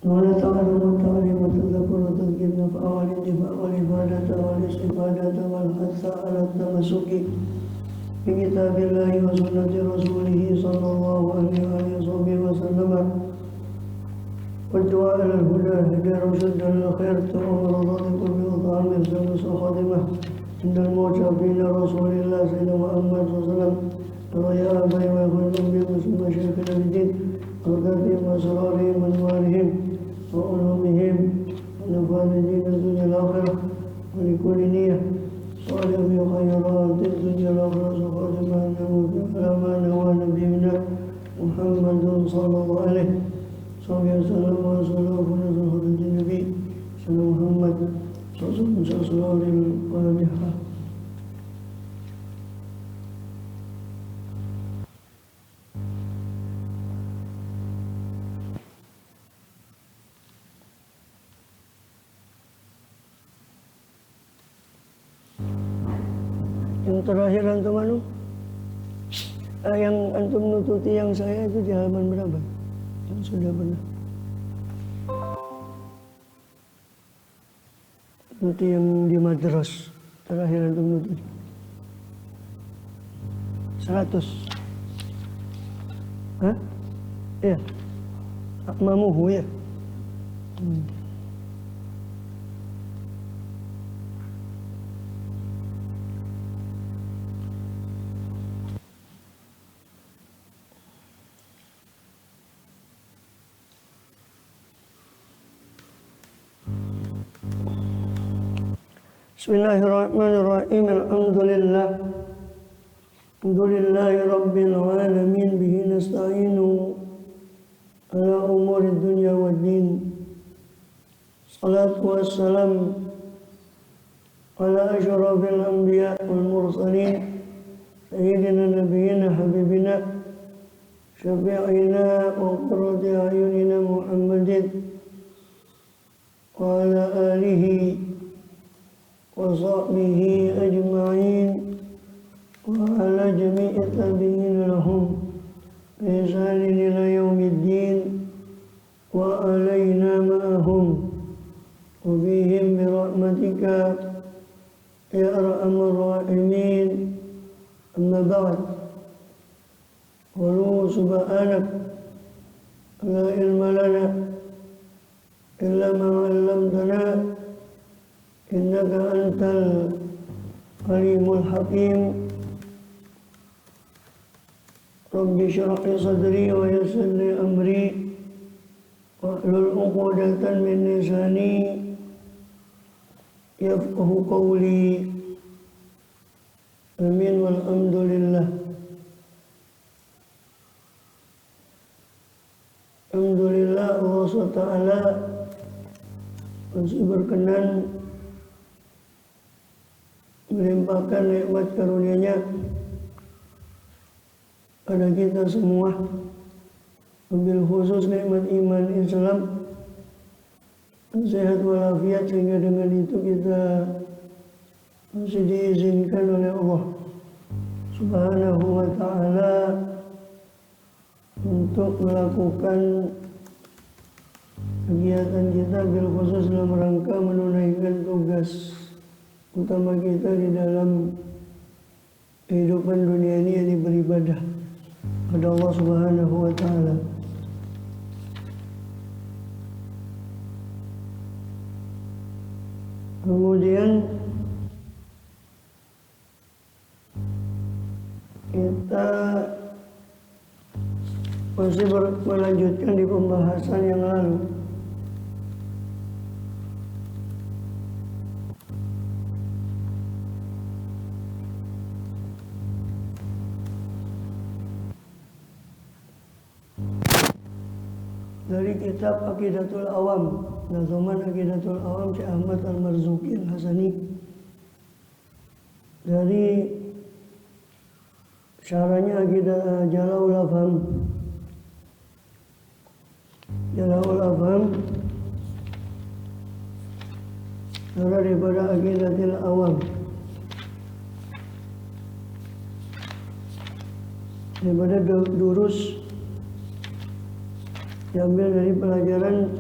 ولا تعلم التعليم والتذكر والتذكير نفع والانتفاع والإفادة والاستفادة والحث على التمسك بكتاب الله وسنة رسوله صلى الله عليه وآله وسلم والدعاء إلى الهدى هدى رشد الخير تؤمر ذلك بإطعام الشمس الخاتمة عند الموت بين رسول الله سيدنا محمد صلى الله عليه وسلم رضي أبي ويخلهم بمسلم شيخنا الدين وكاتب أسرارهم وأنوارهم وعلومهم ونفعنا دين الدنيا الآخرة ولكل نية صالح في خيرات الدنيا الآخرة خاتمة نموت على ما نوى نبينا محمد صلى الله عليه وسلم وسلم ونزل خدمة النبي سيدنا محمد صلى الله عليه وسلم. Yang terakhir antum yang antum nututi yang saya itu di halaman berapa? Yang sudah benar. Nututi yang di madras terakhir antum nututi. 100. Hah? Iya. Akmamuhu ya. Bismillahirrahmanirrahim. Alhamdulillahi rabbil alamin bihi nasta'inu ala umuri dunya waddin. Salatu wassalam ala asyrafil anbiya wal mursalin sayyidina nabiyyina habibina syafi'ina wa qurrati a'yunina Muhammadin wa ala alihi wa sahbihi ajma'in wa ala jami'i tabi'in lahum bi ihsanin ila yaumiddin wa alaina ma'ahum wa bihim bi rahmatika ya arhamar rahimin. Amma ba'd. Qulu subhanak la ilma lana illa ma 'allamtana innaka antal alimul hakim. Rabbi shrah li sadri wa yassir li amri wahlul 'uqdatan min lisani yafqahu qawli. Amin walhamdulillah. Alhamdulillah Allah SWT masih berkenan melimpahkan nikmat karunia-Nya pada kita semua, wabil khusus nikmat iman Islam, sehat walafiat, sehingga dengan itu kita masih diizinkan oleh Allah Subhanahu wa ta'ala untuk melakukan kegiatan kita bil khusus dalam rangka menunaikan tugas utama kita di dalam kehidupan dunia ini, yang beribadah pada Allah Subhanahu wa ta'ala. Kemudian kita masih melanjutkan di pembahasan yang lalu. Dari kitab Aqidatul Awam, Nazoman Aqidatul Awam Syekh Ahmad Al-Marzuki Al-Hasani, dari syarahnya Aqidah Jalalaul Afham. Jalalaul Afham syarah daripada Aqidatul Awam, daripada durus diambil dari pelajaran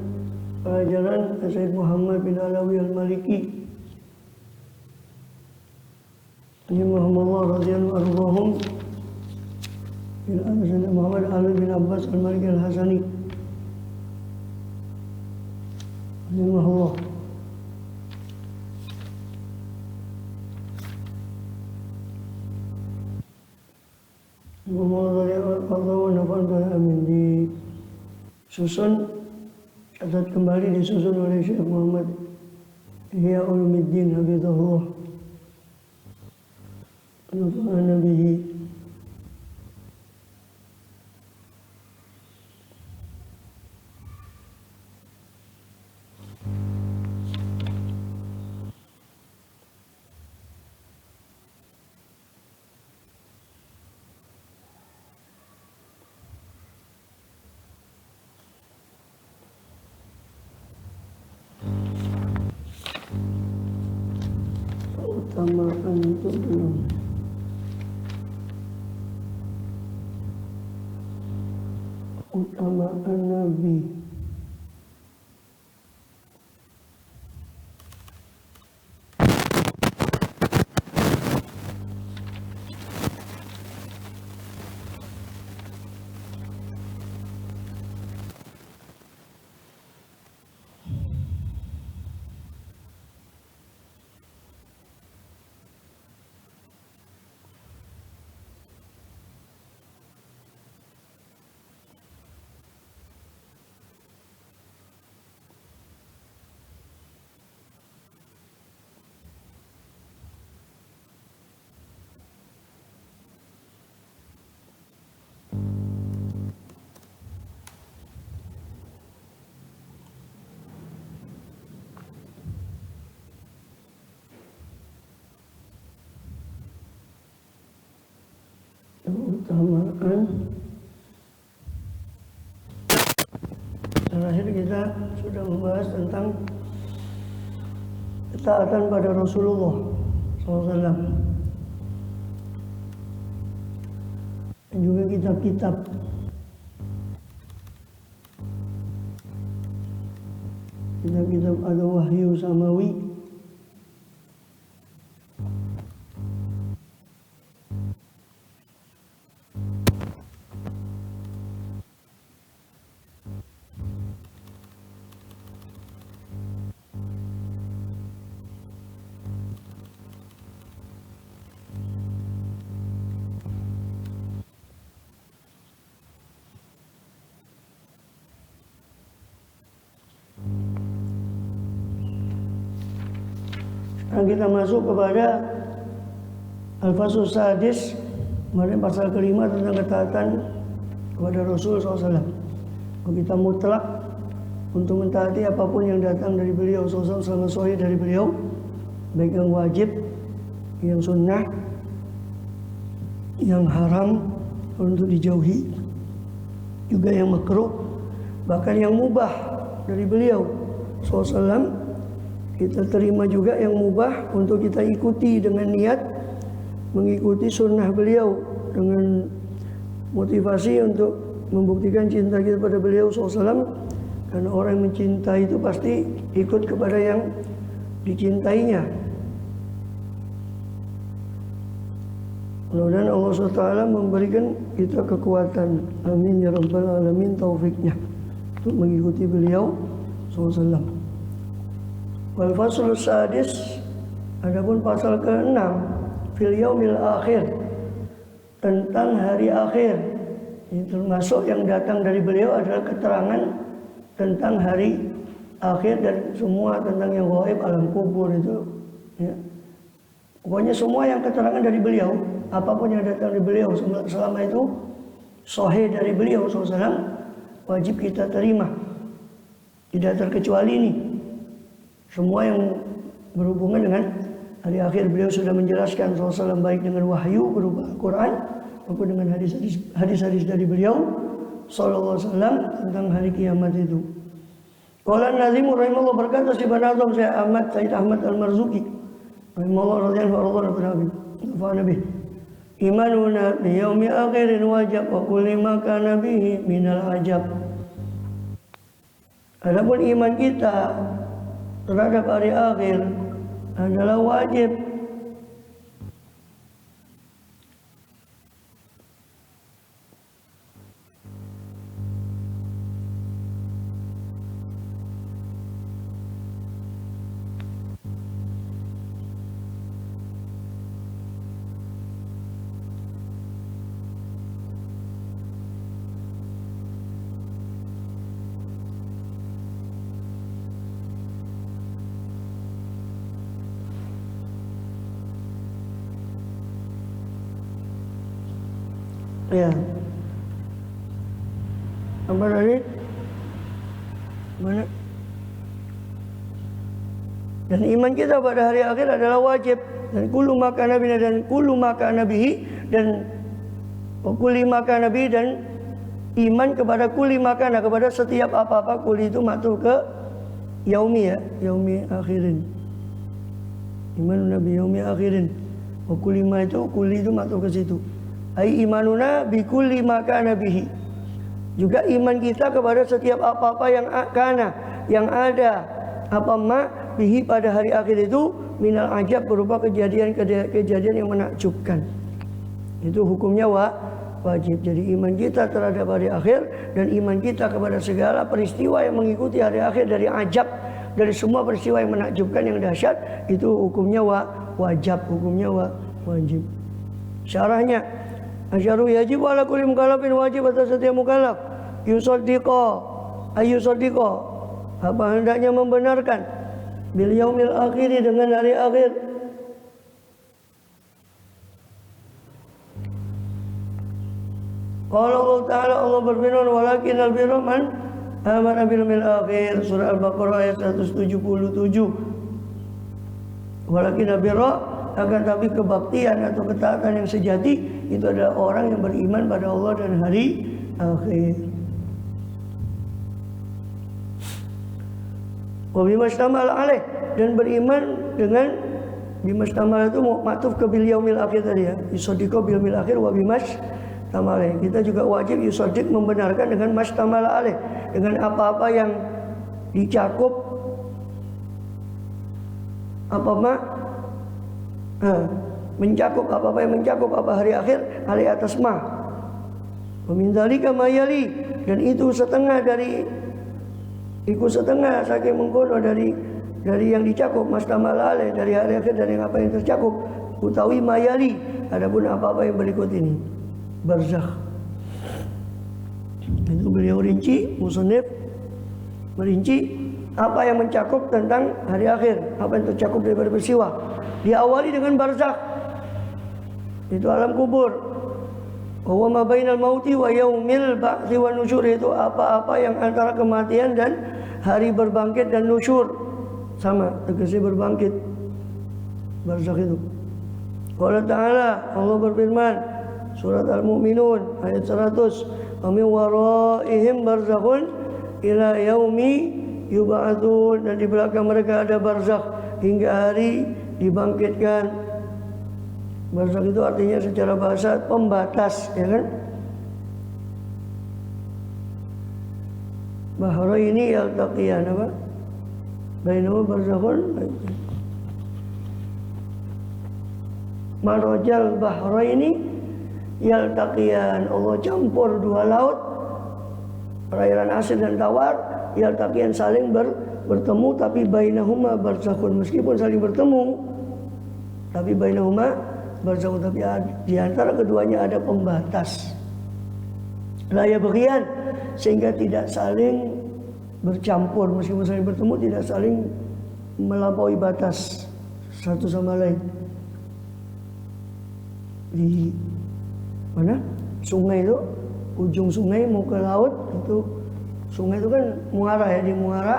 pelajaran Sayyid Muhammad bin Alawi al-Maliki rahimahullah radhiyallahu anhum Sayyid Muhammad Ali bin Abbas al-Maliki al-Hasani rahimahullah. Amin. Disusun, catat kembali disusun oleh Syekh Muhammad Ihya Ulumuddin Hafizahullah Nafa'ana bihi. Keutamaan itu belum. Keutamaan Nabi. Keutamaan terakhir kita sudah membahas tentang ketaatan pada Rasulullah SAW dan juga kitab-kitab ada wahyu samawi, kita masuk kepada Al-Fasl Sadis, kemarin pasal kelima tentang ketaatan kepada Rasul SAW. Kita mutlak untuk mentaati apapun yang datang dari beliau SAW selama sahih dari beliau, baik yang wajib, yang sunnah, yang haram untuk dijauhi, juga yang makruh, bahkan yang mubah dari beliau SAW. Kita terima juga yang mubah untuk kita ikuti dengan niat mengikuti sunnah beliau dengan motivasi untuk membuktikan cinta kita pada beliau SAW. Karena orang yang mencintai itu pasti ikut kepada yang dicintainya. Mudah-mudahan Allah SWT memberikan kita kekuatan. Amin ya rabbal alamin, taufiknya untuk mengikuti beliau SAW. Wal fasl sadis, adapun pasal ke-6 fil yaumil akhir, tentang hari akhir. Ini termasuk yang datang dari beliau adalah keterangan tentang hari akhir dan semua tentang yang gaib, alam kubur itu ya. Pokoknya semua yang keterangan dari beliau, apapun yang datang dari beliau selama itu sahih dari beliau SAW, wajib kita terima. Tidak terkecuali ini. Semua yang berhubungan dengan hari akhir, beliau sudah menjelaskan SAW, baik dengan wahyu berupa Al-Quran maupun dengan hadis-hadis dari beliau SAW tentang hari kiamat itu. Qala an-Nazim rahimahullah, berkata si Banazam Sayyid Ahmad Al-Marzuki rahimahullah radhiyallahu anhu, imanuna bi yaumi akhirin wajib wa kulli ma kana bihi minal ajab. Adapun iman kita terhadap hari akhir adalah wajib. Ya. Apa tadi? Mana? Dan iman kita pada hari akhir adalah wajib. Dan kullu maka nabi dan kullu maka nabihi dan kulli maka nabi dan iman kepada kulli makana, kepada setiap apa-apa. Kulli itu maksud ke yaumi, ya, yaumi akhirin. Iman nabi yaumi akhirin. Kulli ma itu kulli itu maksud ke situ. Ai imanuna bi kulli makana bihi. Juga iman kita kepada setiap apa-apa yang kana, yang ada, apa ma bihi pada hari akhir itu minal ajab, berupa kejadian yang menakjubkan. Itu hukumnya wajib. Jadi iman kita terhadap hari akhir dan iman kita kepada segala peristiwa yang mengikuti hari akhir, dari ajab, dari semua peristiwa yang menakjubkan, yang dahsyat, itu hukumnya wajib, hukumnya wajib. Syarahnya, asyaru yajib ala kulli mukallafin, wajib atas setiap mukallaf yusaddiqa apa hendaknya membenarkan bil yaumil akhir, dengan hari akhir. Qala Allah Ta'ala, Allah berfirman, walakin al-birra man amana bil yaumil akhir, surah Al-Baqarah ayat 177. Walakin al-birra, akan tapi kebaktian atau ketaatan yang sejati itu adalah orang yang beriman pada Allah dan hari akhir. Wa bimastamal alaih, dan beriman dengan bimastamal itu maktuf ke bil yaumil akhir tadi, ya. Yusaddiqu bil yaumil akhir wa bimastamal alaih. Kita juga wajib yusaddiq, membenarkan dengan mastamal alaih, dengan apa-apa yang dicakup mencakup apa-apa yang mencakup apa hari akhir, hari atas ma. Wa min dzalika mayali, dan itu setengah dari ikut setengah saking mengkono dari yang dicakup mastamal alaih, dari hari akhir, dari apa yang tercakup, utawi mayali, adapun apa-apa yang berikut ini, barzakh. Itu beliau rinci, musannif merinci apa yang mencakup tentang hari akhir, apa yang tercakup daripada peristiwa. Diawali dengan barzakh, itu alam kubur. Wa ma bainal mauti wa yaumil ba'tsi wan nusyur, itu apa-apa yang antara kematian dan hari berbangkit dan nusyur, sama tegese berbangkit, barzakh itu. Allah Ta'ala, Allah berfirman, surat Al-Mu'minun ayat 100, wa min waraihim barzakhun ila yaumi yub'atsun, dan di belakang mereka ada barzakh hingga hari dibangkitkan. Barzakh itu artinya secara bahasa pembatas, ya kan? Bahraini yaltaqiyan, apa? Bainahuma barzakhun marajal bahraini yaltaqiyan. Allah campur dua laut, perairan asin dan tawar, yaltaqiyan saling bertemu, tapi bainahuma barzakhun, meskipun saling bertemu tapi bainahuma barzakhun, tapi di antara keduanya ada pembatas. La yabghiyan, sehingga tidak saling bercampur, meskipun saling bertemu tidak saling melampaui batas satu sama lain. Di mana? Sungai itu, ujung sungai mau ke laut, itu sungai itu kan muara, ya, di muara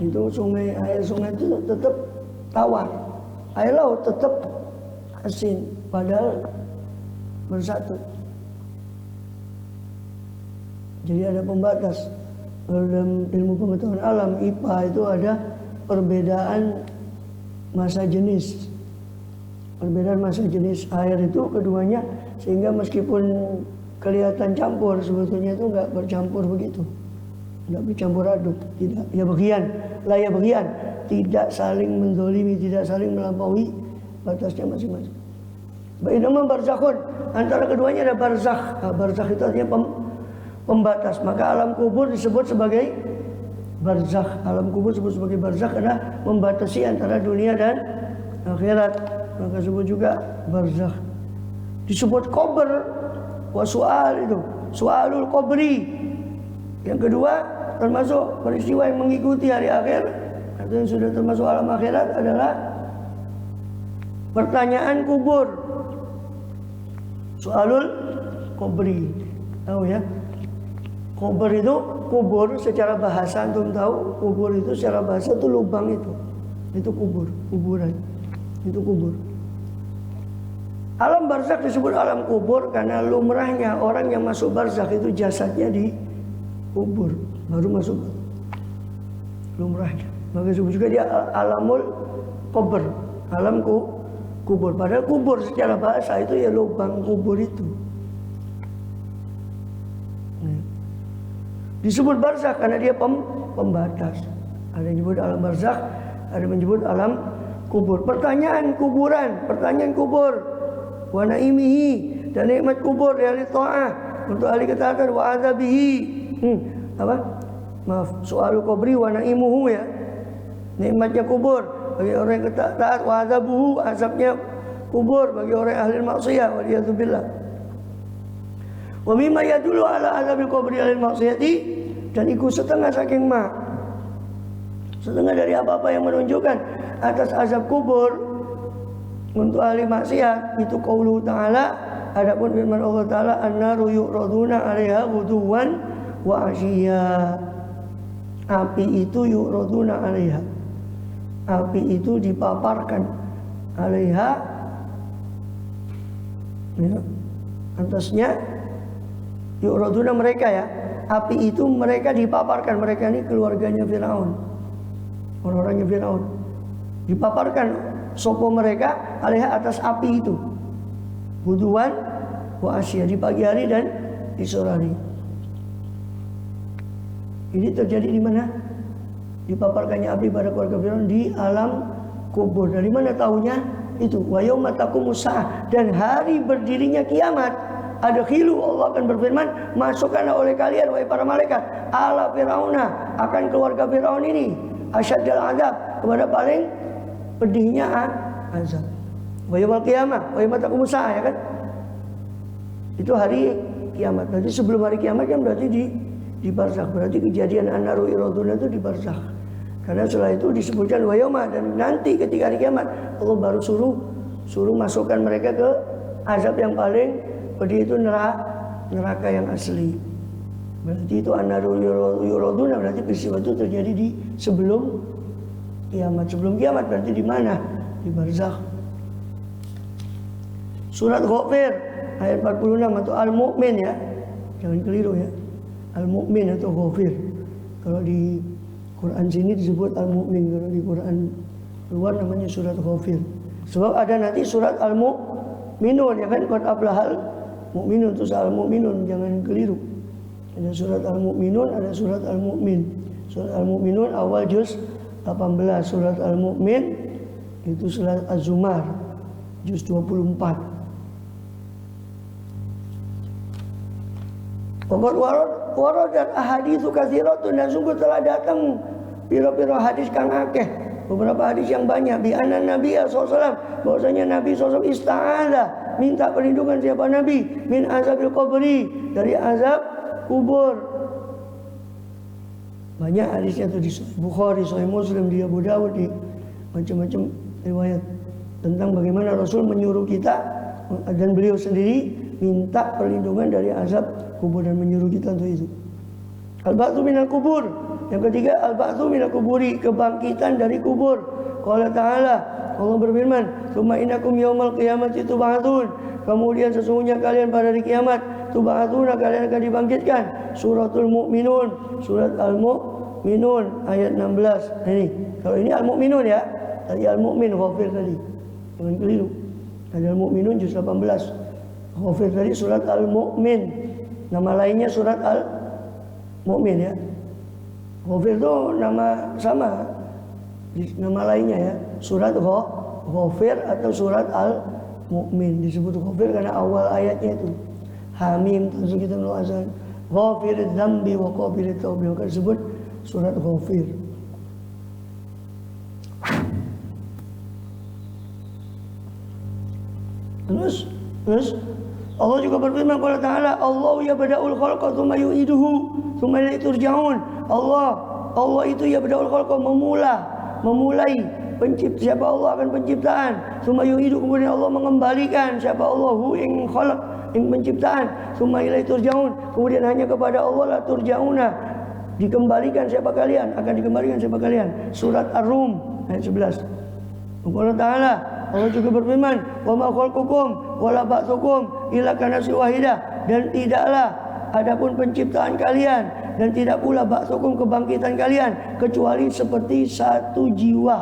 itu sungai, air sungai itu tetap tawar, air laut tetap asin, padahal bersatu. Jadi ada pembatas. Dalam ilmu pengetahuan alam IPA itu ada perbedaan massa jenis. Perbedaan massa jenis air itu keduanya, sehingga meskipun kelihatan campur, sebetulnya itu enggak bercampur begitu. tidak bercampur aduk, tidak ya bagian, layak bagian, tidak saling menzalimi, tidak saling melampaui batasnya masing-masing. Bainama barzakhun, antara keduanya ada barzakh. Nah, barzakh itu artinya pembatas. Maka alam kubur disebut sebagai barzakh. Alam kubur disebut sebagai barzakh karena membatasi antara dunia dan akhirat. Maka disebut juga barzakh. Disebut qabr, wa su'al itu, su'alul qabri. Yang kedua termasuk peristiwa yang mengikuti hari akhir atau yang sudah termasuk alam akhirat adalah pertanyaan kubur. Soalul kubri, tahu ya? Kubur itu, kubur secara bahasa antum tahu, kubur itu secara bahasa itu lubang itu kubur, kuburan, itu kubur. Alam barzakh disebut alam kubur karena lumrahnya orang yang masuk barzakh itu jasadnya di kubur, baru masuk lumrahnya. Maka disebut juga dia alamul kubur, alam kubur. Padahal kubur secara bahasa itu ya lubang kubur itu. Disebut barzakh karena dia pembatas. Ada yang menyebut alam barzakh, ada yang menyebut alam kubur. Pertanyaan kuburan, pertanyaan kubur. Wa naimihi, dan nikmat kubur dari ta'ah untuk ahli ketaatan, wa azabihi. Soalul kubri wa naimuhu ya. Nikmatnya kubur bagi orang yang taat, wa azabuhu, azabnya kubur bagi orang yang ahli maksiat, waliyadzubillah. Wa mimma yadullu ala azabil qabri ahli maksiati, dan ikut setengah saking setengah dari apa-apa yang menunjukkan atas azab kubur untuk ahli maksiat itu qauluhu ta'ala, adapun firman Allah Ta'ala, an-naru yu'raduna 'alaiha ghuduwan wa 'ashiyya. Api itu yu'raduna 'alaiha, api itu dipaparkan, alaiha ya, atasnya yu'raduna mereka ya, api itu mereka dipaparkan, mereka ini keluarganya Firaun, orang-orangnya Firaun, dipaparkan sopo mereka alaiha atas api itu, buduan wa asya, di pagi hari dan di sore hari. Ini terjadi di mana? Dipaparkannya api pada keluarga Firaun di alam kubur. Dari mana tahunya? Itu wa yauma taqumus saah, dan hari berdirinya kiamat. Adkhilu, Allah akan berfirman, masukkanlah oleh kalian wahai para malaikat ala Firauna, akan keluarga Firaun ini, asyaddal azab, kepada paling pedihnya azab. Wa yaumul qiyamah, wa yauma taqumus saah, ya kan? Itu hari kiamat. Berarti sebelum hari kiamat kan berarti di barzakh. Berarti kejadian an-naru yu'raduna itu di barzakh. Karena setelah itu disebutkan wa yauma, dan nanti ketika hari kiamat Allah baru suruh masukkan mereka ke azab yang paling pedih, itu neraka yang asli. Berarti itu an-naru yu'raduna, berarti peristiwa itu terjadi di sebelum kiamat. Sebelum kiamat berarti di mana? Di barzakh. Surat Ghafir ayat 46 atau Al-Mu'min ya. Jangan keliru ya. Al-Mu'min atau Ghafir. Kalau di Quran sini disebut Al-Mu'min, kalau di Quran luar namanya surat Ghafir. Sebab ada nanti surat Al-Mu'minun ya kan, qad aflahal mu'minun, terus Al-Mu'minun, jangan keliru. Ada surat Al-Mu'minun, ada surat Al-Mu'min. Surat Al-Mu'minun awal juz 18, surat Al-Mu'min itu surat Az-Zumar juz 24. Pokok waradat ahaditsu katsiratun, dan sungguh telah datang pira-pira hadis kang akeh, beberapa hadis yang banyak, bi anna nabiyya sallallahu alaihi wasallam, bahwasanya Nabi sallallahu alaihi wasallam ista'adha, minta perlindungan siapa Nabi, min azabil qabri, dari azab kubur. Banyak hadisnya itu di Bukhari, Sahih Muslim, di Abu Dawud, di macam-macam riwayat tentang bagaimana Rasul menyuruh kita dan beliau sendiri minta perlindungan dari azab kubur dan menyuruh kita untuk itu. Al-ba'tsu minal kubur. Yang ketiga, al-ba'tsu minal kuburi, kebangkitan dari kubur. Qala ta'ala, Allah berfirman, "Tsumma innakum yaumal qiyamati tub'atsun." Kemudian sesungguhnya kalian pada hari kiamat tub'atsuna, kalian akan dibangkitkan. Suratul Mu'minun, surat Al-Mu'minun ayat 16. Nah, ini, kalau ini Al-Mu'minun ya. Tadi Al-Mu'min Ghafir tadi. Jangan keliru. Ada Al-Mu'minun juz 18. Ghafir tadi surat Al-Mu'min. Nama lainnya surat Al-Mu'min ya. Ghafir itu nama sama, nama lainnya ya. Surat Ghafir atau surat Al-Mu'min disebut Ghafir karena awal ayatnya itu Hamim tanzil kitabul azan Ghafiriz dzambi wa qabilut taubi, maka disebut surat Ghafir. Terus Allah juga berfirman kepada Ta'ala, Allah ya bada'ul khalqa tsumma yu'iduhu tsumma ilaihi turja'un. Allah itu ya bada'ul khalqa, memulai pencipta. Siapa Allah akan penciptaan, tsumma yu'idu, kemudian Allah mengembalikan. Siapa Allahu ing khalaq, ing penciptaan, tsumma ilaihi turja'un, kemudian hanya kepada Allah la turja'una, dikembalikan siapa kalian, akan dikembalikan siapa kalian. Surat Ar-Rum ayat 11. Allah Ta'ala, Allah juga berfirman, wa ma khalqukum wa la ba'tsukum illa kanafsin wahidah, dan tidaklah adapun penciptaan kalian dan tidak pula ba'tsukum kebangkitan kalian kecuali seperti satu jiwa.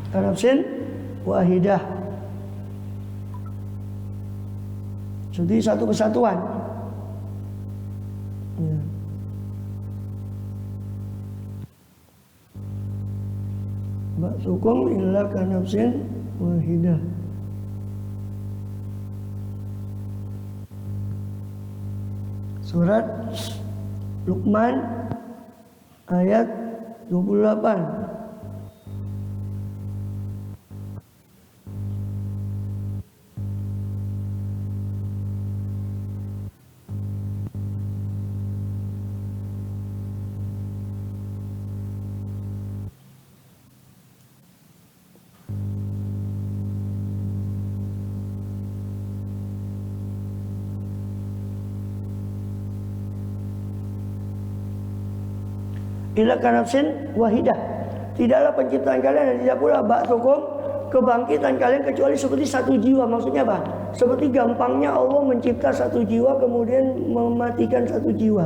Kanafsin wahidah, jadi satu kesatuan. Ba'tsukum illa kanafsin wahidah. Surat Luqman ayat 28. Illa kanafsin wahidah, tidaklah penciptaan kalian dan tidak pula ba'tsukum kebangkitan kalian kecuali seperti satu jiwa. Maksudnya apa? Seperti gampangnya Allah mencipta satu jiwa kemudian mematikan satu jiwa,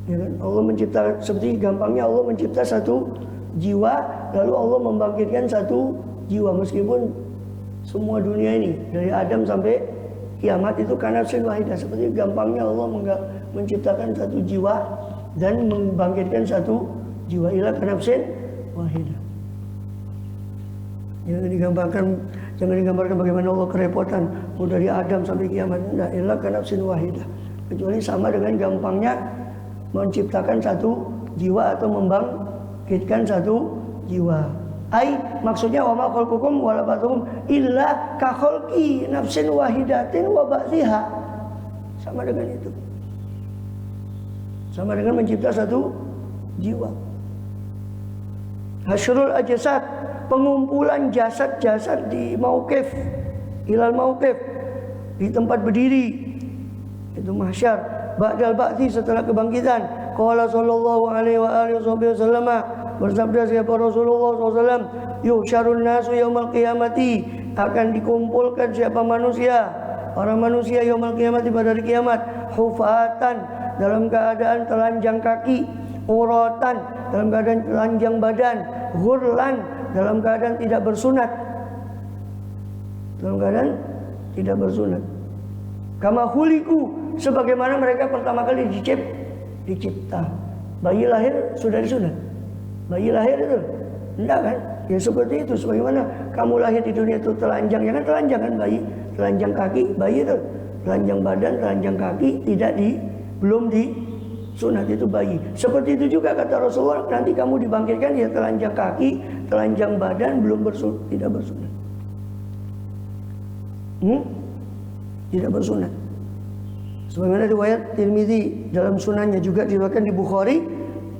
ya kan? Allah mencipta, seperti gampangnya Allah mencipta satu jiwa lalu Allah membangkitkan satu jiwa. Meskipun semua dunia ini dari Adam sampai kiamat itu kanafsin wahidah, seperti gampangnya Allah menciptakan satu jiwa dan membangkitkan satu jiwa. Ila kanafsin wahidah. Jangan digambarkan bagaimana Allah kerepotan mau dari Adam sampai kiamat. Nah, ila kanafsin wahidah, kecuali sama dengan gampangnya menciptakan satu jiwa atau membangkitkan satu jiwa. Maksudnya wa ma khalqukum wa la ba'tsukum illa ka khalqi nafsin wahidatin wa ba'tsiha. Sama dengan itu. Sama dengan mencipta satu jiwa. Hasyrul ajsad, pengumpulan jasad-jasad di mauqif, ilal mauqif, di tempat berdiri, itu mahsyar. Ba'dal ba'tsi, setelah kebangkitan. Qala sallallahu alaihi wa alihi wasallam, bersabda siapa Rasulullah SAW, yuhsyarun nasu yaumal qiyamati, akan dikumpulkan siapa manusia, para manusia yaumal qiyamati, pada hari kiamat, hufatan, dalam keadaan telanjang kaki, uratan, dalam keadaan telanjang badan, ghurlan, dalam keadaan tidak bersunat, dalam keadaan tidak bersunat. Kama khuliqu, sebagaimana mereka pertama kali dicipta. Bayi lahir sudah disunat. Bayi lahir itu enggak kan? Ya seperti itu. Sebagaimana kamu lahir di dunia itu telanjang, ya kan telanjang kan bayi, telanjang kaki, bayi itu telanjang badan, telanjang kaki, belum disunat, itu bayi. Seperti itu juga kata Rasulullah, nanti kamu dibangkitkan ya telanjang kaki, telanjang badan, tidak bersunat. Tidak bersunat. Sebagaimana riwayat Tirmidzi dalam sunannya, juga diriwayatkan di Bukhari,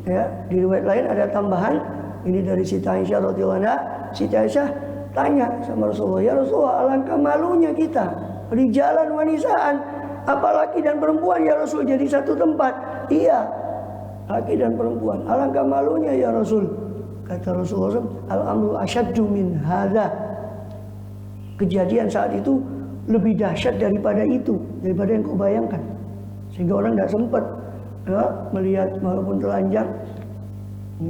ya, di riwayat lain ada tambahan ini dari Siti Aisyah radhiyallahu anha. Siti Aisyah tanya sama Rasulullah, ya Rasulullah, alangkah malunya kita, rijalan wanisaan, apalagi dan perempuan ya Rasul, jadi satu tempat. Iya, laki dan perempuan, alangkah malunya ya Rasul. Kata Rasulullah, al-amru asyaddu min hadza, kejadian saat itu lebih dahsyat daripada itu, daripada yang kau bayangkan. Sehingga orang tidak sempat melihat walaupun telanjang,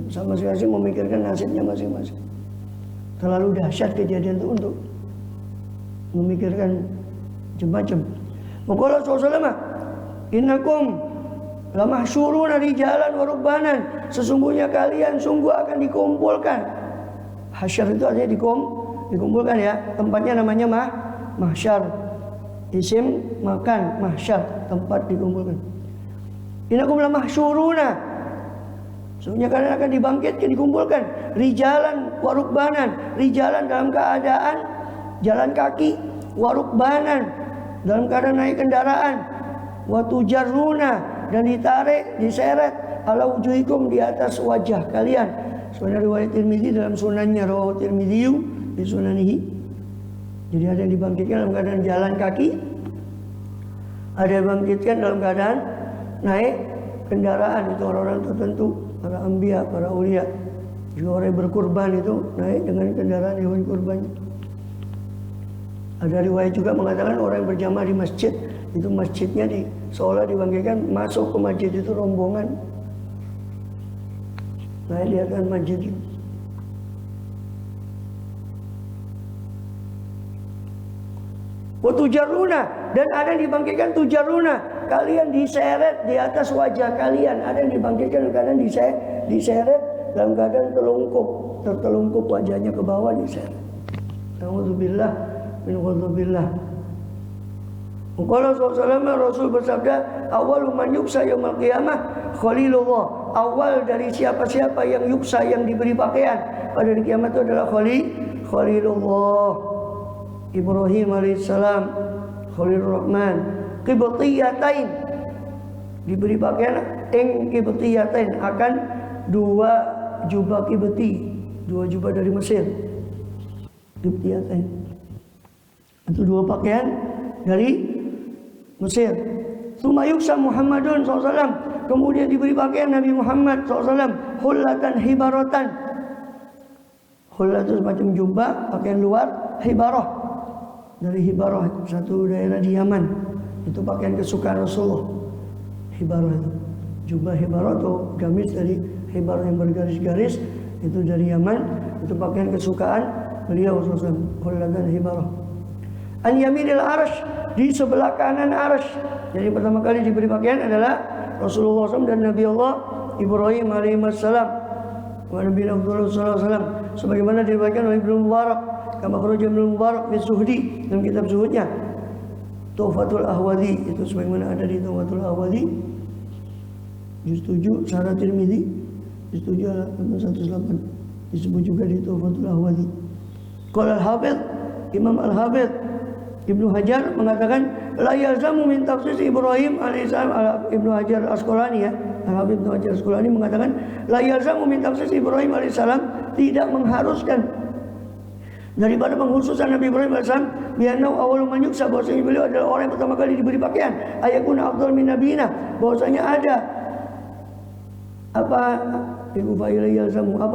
sama masing-masing memikirkan nasibnya masing-masing. Terlalu dahsyat kejadian itu untuk memikirkan macam-macam. Maka Rasulullah, innakum La mahsyuruna rijalan wa rukbanan, sesungguhnya kalian sungguh akan dikumpulkan. Hasyar itu artinya dikumpulkan ya. Tempatnya namanya mahsyar. Isim makan, mahsyar, tempat dikumpulkan. Innakum la mahsyuruna, sesungguhnya kalian akan dibangkitkan, dikumpulkan. Rijalan wa rukbanan, rijalan dalam keadaan jalan kaki, wa rukbanan dalam keadaan naik kendaraan, wa tujarruna dan ditarik, diseret, ala wujuhikum di atas wajah kalian. Sebenarnya riwayat Tirmidzi dalam sunannya, rawahu Tirmidzi di sunanihi. Jadi ada yang dibangkitkan dalam keadaan jalan kaki, ada yang dibangkitkan dalam keadaan naik kendaraan. Itu orang-orang tertentu, para anbiya, para ulia. Juga orang yang berkurban itu naik dengan kendaraan hewan kurbannya. Ada riwayat juga mengatakan orang yang berjamaah di masjid, itu masjidnya seolah dibangkitkan, masuk ke masjid itu rombongan. Nah, lihat kan masjid itu. Tujaruna, dan ada yang dibangkitkan tujaruna, kalian diseret di atas wajah kalian. Ada yang dibangkitkan dalam keadaan diseret dalam keadaan tertelungkup wajahnya ke bawah, diseret. Alhamdulillah min ghadabillah. Qala sallallahu Rasul bersabda, awwalu man yuksa yaumil qiyamah khalilullah. Awal dari siapa-siapa yang yuksa, yang diberi pakaian pada hari kiamat itu adalah Khalilullah. Ibrahim alaihissalam, Khalilur Rahman, qibtiyatain, diberi pakaian qibtiyatain, akan dua jubah qibti, dua jubah dari Mesir. Qibtiyatain itu dua pakaian dari Mesir. Tsumma yuksa Muhammadun SAW, kemudian diberi pakaian Nabi Muhammad SAW, hullatan hibaratan. Hullah itu semacam jubah, pakaian luar, hibarah dari Hibarah, satu daerah di Yaman. Itu pakaian kesukaan Rasulullah. Hibarah itu jubah Hibarah atau gamis dari Hibarah yang bergaris-garis, itu dari Yaman. Itu pakaian kesukaan beliau SAW, hullatan hibarah. An yaminil arsh, di sebelah kanan arsh. Jadi pertama kali diberi pakaian adalah Rasulullah SAW dan Nabi Allah Ibrahim alaihissalam wa Nabi Abdullah SAW, sebagaimana diriwayatkan oleh Ibnu Mubarak, kama kharaja Ibnu Mubarak fi Zuhdi, dalam kitab zuhudnya Tuhfatul Ahwazi, itu sebagaimana ada di Tuhfatul Ahwazi juz 7 Syarah Tirmidzi juz 7 halaman 108, disebut juga di Tuhfatul Ahwazi. Qala al-Hafidz, Imam al-Hafidz Ibnu Hajar mengatakan la yalzamu min tafsir Ibrahim alaihissalam. Ibnu Hajar Asqalani ya, Al-Habib Ibnu Hajar Asqalani mengatakan la yalzamu min tafsir Ibrahim alaihissalam, tidak mengharuskan daripada pengkhususan Nabi Ibrahim alaihissalam bi'annahu awwalu man yuksa, bahwasanya beliau adalah orang yang pertama kali diberi pakaian, ayakun afdal min nabiyina, bahwasanya ada apa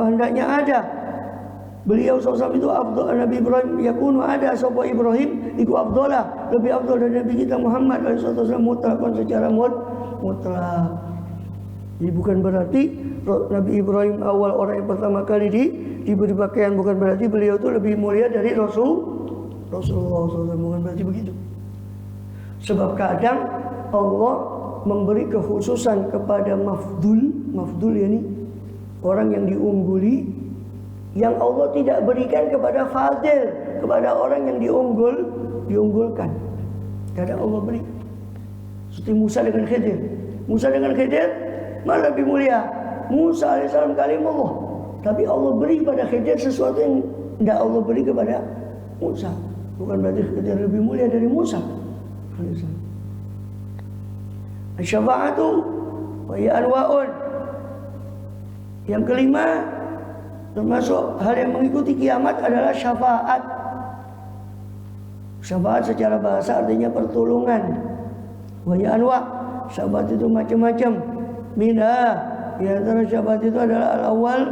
hendaknya ada beliau SAW itu afdal, Nabi Ibrahim yakunu ada sapa Ibrahim iku afdalah, lebih afdal dari Nabi kita Muhammad SAW mutlakon, secara mutlak. Jadi bukan berarti Nabi Ibrahim awal orang yang pertama kali diberi pakaian, bukan berarti beliau itu lebih mulia dari Rasulullah SAW, bukan berarti begitu. Sebab kadang Allah memberi kekhususan kepada mafdul yani orang yang diungguli, yang Allah tidak berikan kepada fadil, kepada orang yang diunggulkan. Kadang Allah beri. Seperti Musa dengan Khidir. Musa dengan Khidir malah lebih mulia. Musa alaihissalam kalimullah, tapi Allah beri pada Khidir sesuatu yang tidak Allah beri kepada Musa. Bukan berarti Khidir lebih mulia dari Musa alaihissalam. Asy-syafa'atu wa hiya anwa'un. Yang kelima, termasuk hal yang mengikuti kiamat adalah syafaat. Syafaat secara bahasa artinya pertolongan. Wa hiya anwa', syafaat itu macam-macam. Minha, di antara syafaat itu adalah al-awwal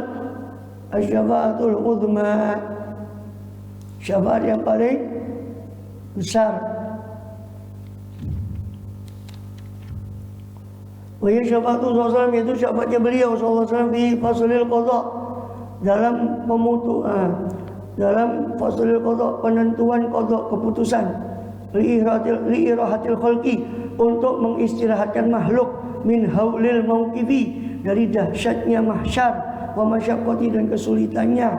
asy-syafa'atul uzma, syafaat yang paling besar. Wa hiya syafa'atu sallallahu, yaitu syafaatnya beliau sallallahu alaihi wasallam di faslil qada, dalam faslil qada, penentuan qada, keputusan, li irahatil khalqi, untuk mengistirahatkan makhluk, min haulil mauqifi, dari dahsyatnya mahsyar, wa masyaqqati, dan kesulitannya.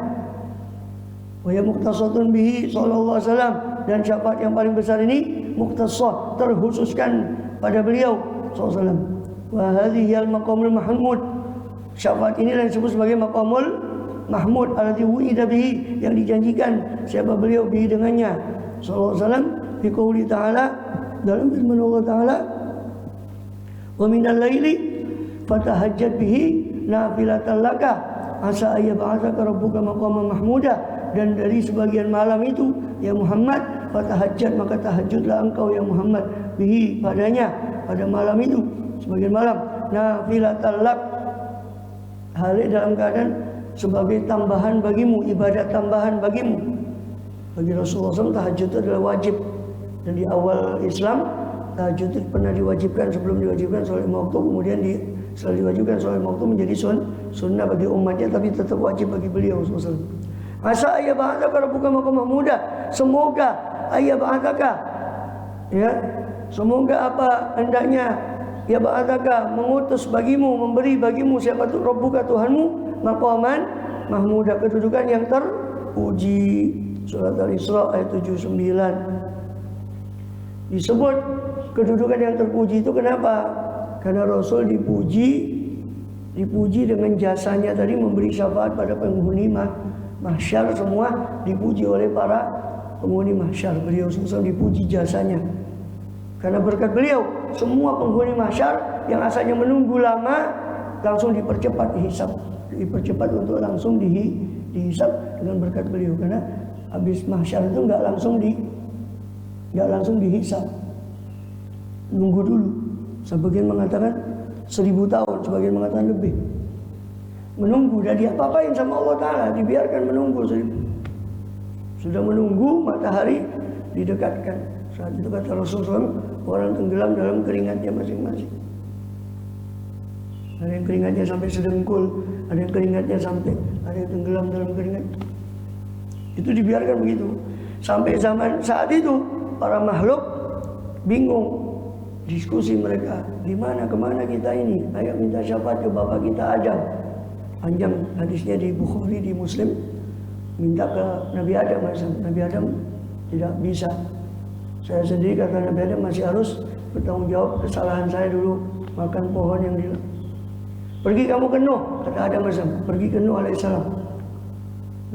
Wa ya muqtasatun bihi sallallahu alaihi wasallam, dan syafaat yang paling besar ini muqtasah, terkhususkan pada beliau sallallahu alaihi wasallam. Wa hadhihi al maqamul mahmud, syafaat ini yang disebut sebagai maqamul mahmud, alladzi wu'ida bihi, yang dijanjikan siapa beliau bihi dengannya sallallahu alaihi wasallam, fi qouli ta'ala, dalam firman Allah Ta'ala, wa minal laili fatahajjat bihi nafilatan laka asa ayyab'atsaka rabbuka maqaman mahmuda, dan dari sebagian malam itu ya Muhammad, fatahajjat, maka tahajudlah engkau ya Muhammad, bihi, padanya, pada malam itu sebagian malam, nafilatan lak, hal dalam keadaan sebagai tambahan bagimu, ibadat tambahan bagimu. Bagi Rasulullah SAW tahajud itu adalah wajib, dan di awal Islam tahajud itu pernah diwajibkan sebelum diwajibkan sholat lima waktu, kemudian setelah diwajibkan sholat lima waktu menjadi sunnah bagi umatnya, tapi tetap wajib bagi beliau SAW. Asa ayyab'atsaka rabbuka maqaman mahmuda, semoga ayyab'atsaka, ya, semoga apa hendaknya ya ba'atsaka, mengutus bagimu, memberi bagimu siapa tu rabbuka, Tuhanmu, maqaman mahmuda, kedudukan yang terpuji. Surat Al-Isra ayat 79. Disebut kedudukan yang terpuji itu kenapa? Karena Rasul dipuji dengan jasanya tadi, memberi syafaat pada penghuni mahsyar, semua dipuji oleh para penghuni mahsyar. Beliau susah dipuji jasanya. Karena berkat beliau, semua penghuni mahsyar yang asalnya menunggu lama langsung dipercepat dihisab, dipercepat untuk langsung dihisab dengan berkat beliau. Karena habis mahsyar itu nggak langsung dihisab, nunggu dulu. Sebagian mengatakan 1000 tahun, sebagian mengatakan lebih. Menunggu, dan diapa-apain sama Allah Ta'ala, dibiarkan menunggu. Sudah menunggu, matahari didekatkan. Saat itu kata Rasulullah, orang tenggelam dalam keringatnya masing-masing. Ada yang keringatnya sampai sedengkul, ada yang keringatnya sampai, ada yang tenggelam dalam keringat. Itu dibiarkan begitu. Sampai zaman saat itu para makhluk bingung, diskusi mereka, di mana kemana kita ini? Ayo minta syafaat ke bapak kita Adam. Panjang hadisnya di Bukhari, di Muslim. Minta ke Nabi Adam. Nabi Adam tidak bisa. Saya sendiri, kata Nabi Adam, masih harus bertanggung jawab kesalahan saya dulu makan pohon yang di. Pergi kamu ke Nuh, kata Adam AS. Pergi ke Nuh alaihissalam.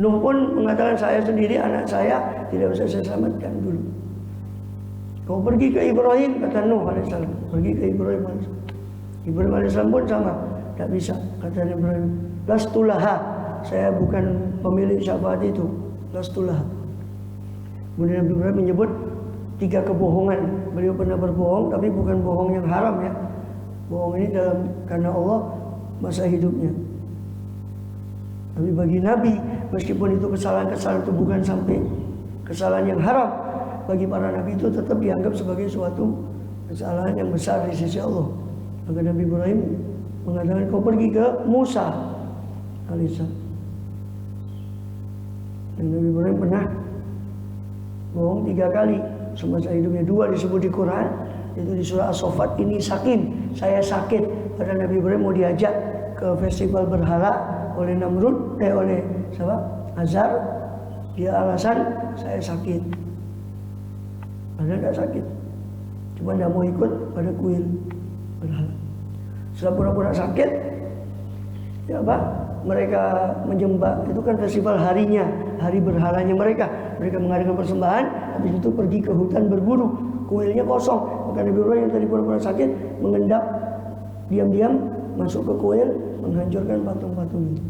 Nuh pun mengatakan, saya sendiri, anak saya tidak bisa saya selamatkan dulu. Kau pergi ke Ibrahim, kata Nuh alaihissalam. Pergi ke Ibrahim alaihissalam. Ibrahim alaihissalam pun sama, tidak bisa, kata Ibrahim. Lastulaha, saya bukan pemilik syafaat itu. Lastulaha. Kemudian Nabi Ibrahim menyebut 3 kebohongan. Beliau pernah berbohong, tapi bukan bohong yang haram, ya. Bohong ini karena Allah masa hidupnya. Tapi bagi Nabi, meskipun itu kesalahan-kesalahan itu bukan sampai kesalahan yang haram, bagi para Nabi itu tetap dianggap sebagai suatu kesalahan yang besar di sisi Allah. Maka Nabi Ibrahim mengatakan, kau pergi ke Musa alaihissalam. Dan Nabi Ibrahim pernah bohong 3 kali semasa hidupnya. 2 disebut di Quran, itu di surah As-Saffat, ini sakin, saya sakit. Pada Nabi Ibrahim mau diajak ke festival berhala oleh Namrud, oleh siapa? Azar. Dia alasan, saya sakit. Padahal tidak sakit, cuma tidak mau ikut pada kuil berhala. Setelah pura-pura sakit, ya apa? Mereka menyembah, itu kan festival harinya, hari berhalanya mereka. Mereka mengadakan persembahan, habis itu pergi ke hutan berburu. Kuilnya kosong. Maka Nabi Ibrahim yang tadi pura-pura sakit mengendap diam-diam masuk ke kuil, menghancurkan patung-patung itu.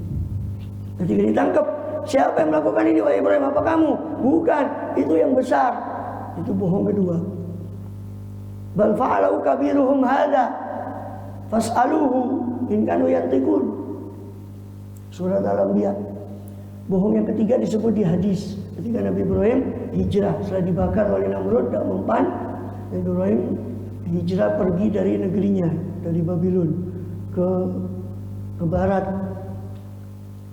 Ketika ditangkap, siapa yang melakukan ini wahai Ibrahim? Apa kamu? Bukan, itu yang besar. Itu bohong kedua. Bal fa'alu kabiruhum hadza fas'aluhu in kanu yantiqun. Surat Al-Anbiya. Bohong yang ketiga disebut di hadis. Ketika Nabi Ibrahim hijrah setelah dibakar oleh Namrud dan mempan, Nabi Ibrahim hijrah pergi dari negerinya, dari Babylon ke barat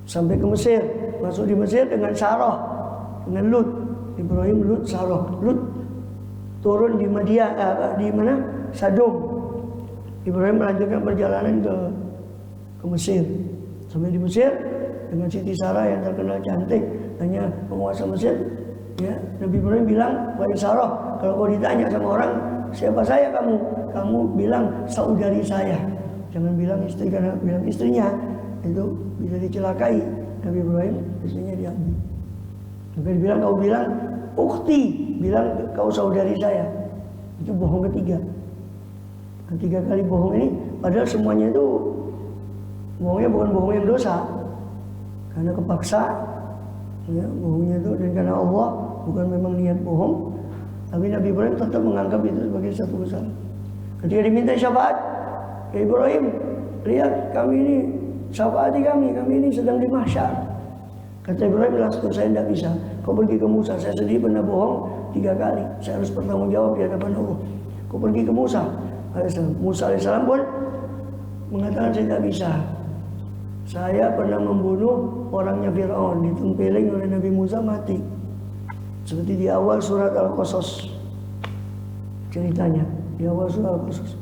sampai ke Mesir. Masuk di Mesir dengan Sarah, dengan Lut. Ibrahim, Lut, Sarah. Lut turun di Madian, di mana? Sadum. Ibrahim melanjutkan perjalanan ke Mesir. Sampai di Mesir dengan Siti Sarah yang terkenal cantik, hanya penguasa Mesir. Ya, Nabi Ibrahim bilang, wahai Sarah, kalau kau ditanya sama orang, siapa saya kamu? Kamu bilang saudari saya. Jangan bilang istri, karena bilang istrinya itu bisa dicelakai. Nabi Ibrahim istrinya diambil. Maka dibilang, kau bilang ukhti, bilang kau saudari saya. Itu bohong ketiga. Dan 3 kali bohong ini, padahal semuanya itu bohongnya bukan bohong yang dosa, karena kepaksa, ya, bohongnya itu dan karena Allah, bukan memang niat bohong. Tapi Nabi Ibrahim tetap menganggap itu sebagai satu kesalahan. Ketika diminta syafaat, ya Ibrahim, lihat kami ini, syafaati kami ini sedang di mahsyar. Kata Ibrahim, langsung saya tidak bisa. Kau pergi ke Musa, saya sendiri pernah bohong 3 kali. Saya harus bertanggung jawab di hadapan Allah. Kau pergi ke Musa alaihissalam. Musa alaihissalam pun mengatakan saya tidak bisa. Saya pernah membunuh orangnya Fir'aun, ditempeling oleh Nabi Musa, mati. Seperti di awal surat Al-Qasas ceritanya, di awal surat Al-Qasas.